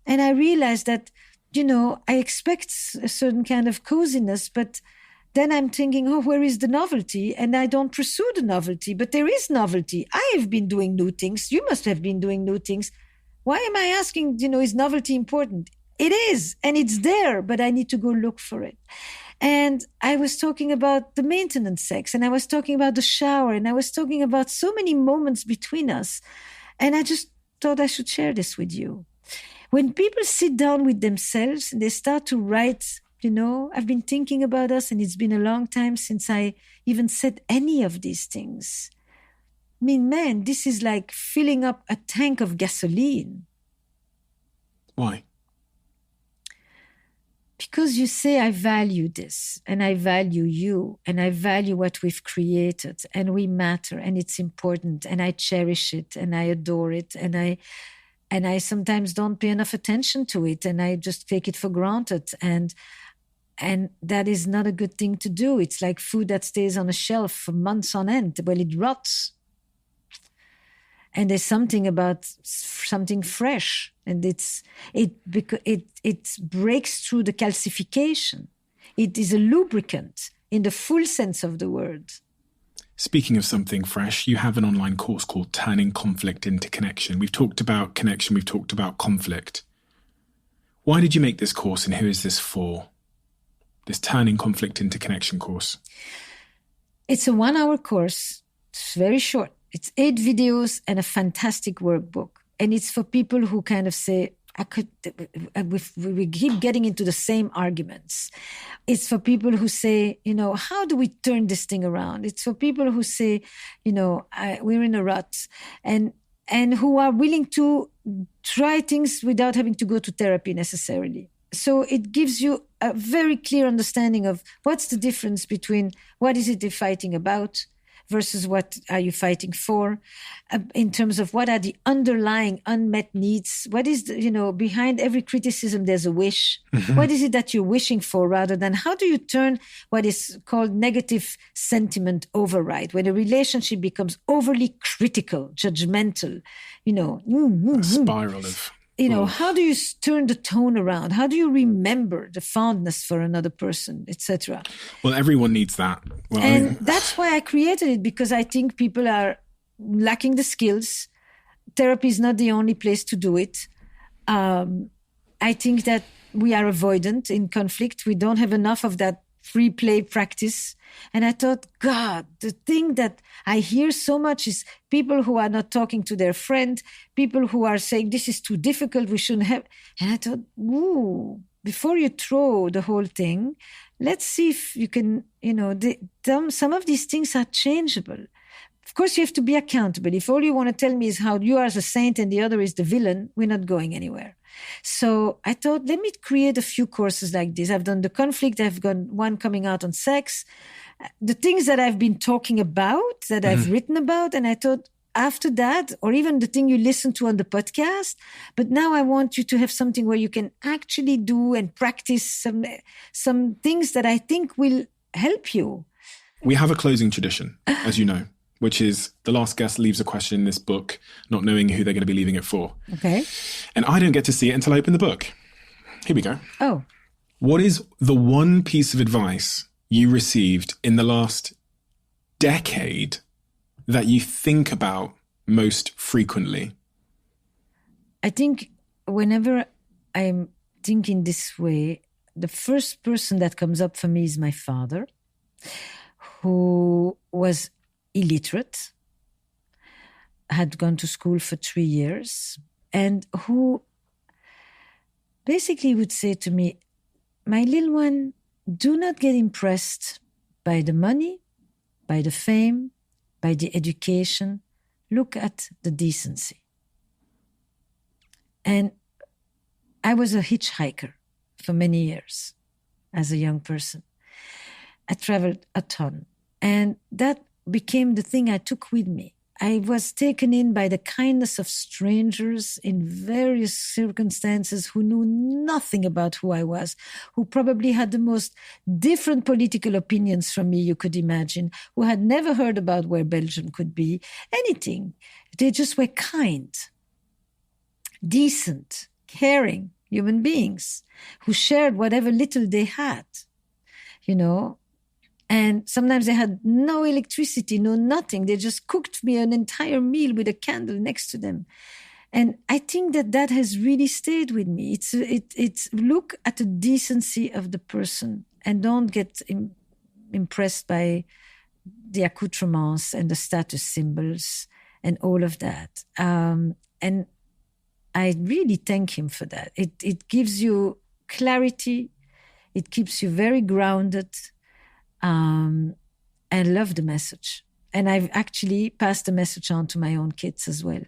And I realized that, I expect a certain kind of coziness, but then I'm thinking, where is the novelty? And I don't pursue the novelty, but there is novelty. I have been doing new things. You must have been doing new things. Why am I asking, is novelty important? It is, and it's there, but I need to go look for it. And I was talking about the maintenance sex, and I was talking about the shower, and I was talking about so many moments between us. And I just thought I should share this with you. When people sit down with themselves and they start to write, I've been thinking about us and it's been a long time since I even said any of these things. I mean, man, this is like filling up a tank of gasoline. Why? Because you say, I value this and I value you and I value what we've created and we matter and it's important and I cherish it and I adore it and I sometimes don't pay enough attention to it and I just take it for granted. And that is not a good thing to do. It's like food that stays on a shelf for months on end. Well, it rots. And there's something about something fresh, and it breaks through the calcification. It is a lubricant in the full sense of the word. Speaking of something fresh, you have an online course called Turning Conflict into Connection. We've talked about connection, we've talked about conflict. Why did you make this course, and who is this for? This Turning Conflict into Connection course. It's a 1-hour course. It's very short. It's 8 videos and a fantastic workbook. And it's for people who kind of say, we keep getting into the same arguments. It's for people who say, how do we turn this thing around? It's for people who say, we're in a rut, and who are willing to try things without having to go to therapy necessarily. So it gives you a very clear understanding of what's the difference between what is it you're fighting about versus what are you fighting for, in terms of what are the underlying unmet needs. What is, behind every criticism, there's a wish. Mm-hmm. What is it that you're wishing for, rather than how do you turn what is called negative sentiment override, when a relationship becomes overly critical, judgmental, a spiral of... How do you turn the tone around? How do you remember the fondness for another person, etc.? Well, everyone needs that. Well, that's why I created it, because I think people are lacking the skills. Therapy is not the only place to do it. I think that we are avoidant in conflict. We don't have enough of that free play practice. And I thought, God, the thing that I hear so much is people who are not talking to their friend, people who are saying, this is too difficult, we shouldn't have. And I thought, before you throw the whole thing, let's see if you can, some of these things are changeable. Of course, you have to be accountable. If all you want to tell me is how you are the saint and the other is the villain, we're not going anywhere. So I thought, let me create a few courses like this. I've done the conflict. I've got one coming out on sex. The things that I've been talking about, that I've written about. And I thought, after that, or even the thing you listen to on the podcast, but now I want you to have something where you can actually do and practice some things that I think will help you. We have a closing tradition, as you know, which is the last guest leaves a question in this book, not knowing who they're going to be leaving it for. Okay. And I don't get to see it until I open the book. Here we go. Oh. What is the one piece of advice you received in the last decade that you think about most frequently? I think whenever I'm thinking this way, the first person that comes up for me is my father, who was illiterate, had gone to school for 3 years, and who basically would say to me, my little one, do not get impressed by the money, by the fame, by the education. Look at the decency. And I was a hitchhiker for many years as a young person. I traveled a ton, and that became the thing I took with me. I was taken in by the kindness of strangers in various circumstances who knew nothing about who I was, who probably had the most different political opinions from me you could imagine, who had never heard about where Belgium could be, anything. They just were kind, decent, caring human beings who shared whatever little they had, And sometimes they had no electricity, no nothing. They just cooked me an entire meal with a candle next to them. And I think that has really stayed with me. It's look at the decency of the person and don't get impressed by the accoutrements and the status symbols and all of that. And I really thank him for that. It gives you clarity. It keeps you very grounded. I love the message. And I've actually passed the message on to my own kids as well.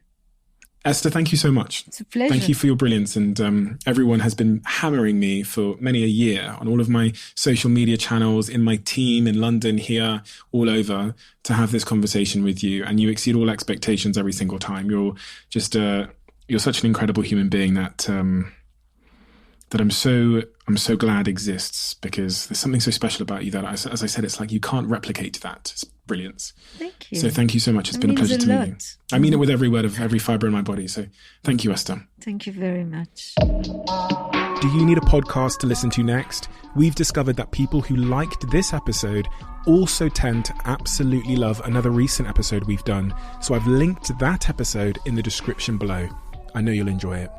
Esther, thank you so much. It's a pleasure. Thank you for your brilliance. And everyone has been hammering me for many a year on all of my social media channels, in my team, in London, here, all over, to have this conversation with you. And you exceed all expectations every single time. You're just you're such an incredible human being that that I'm so glad exists, because there's something so special about you that, as I said, it's like you can't replicate that. It's brilliance. Thank you. So thank you so much. It's been a pleasure to meet you. I mean it with every word of every fibre in my body. So thank you, Esther. Thank you very much. Do you need a podcast to listen to next? We've discovered that people who liked this episode also tend to absolutely love another recent episode we've done. So I've linked that episode in the description below. I know you'll enjoy it.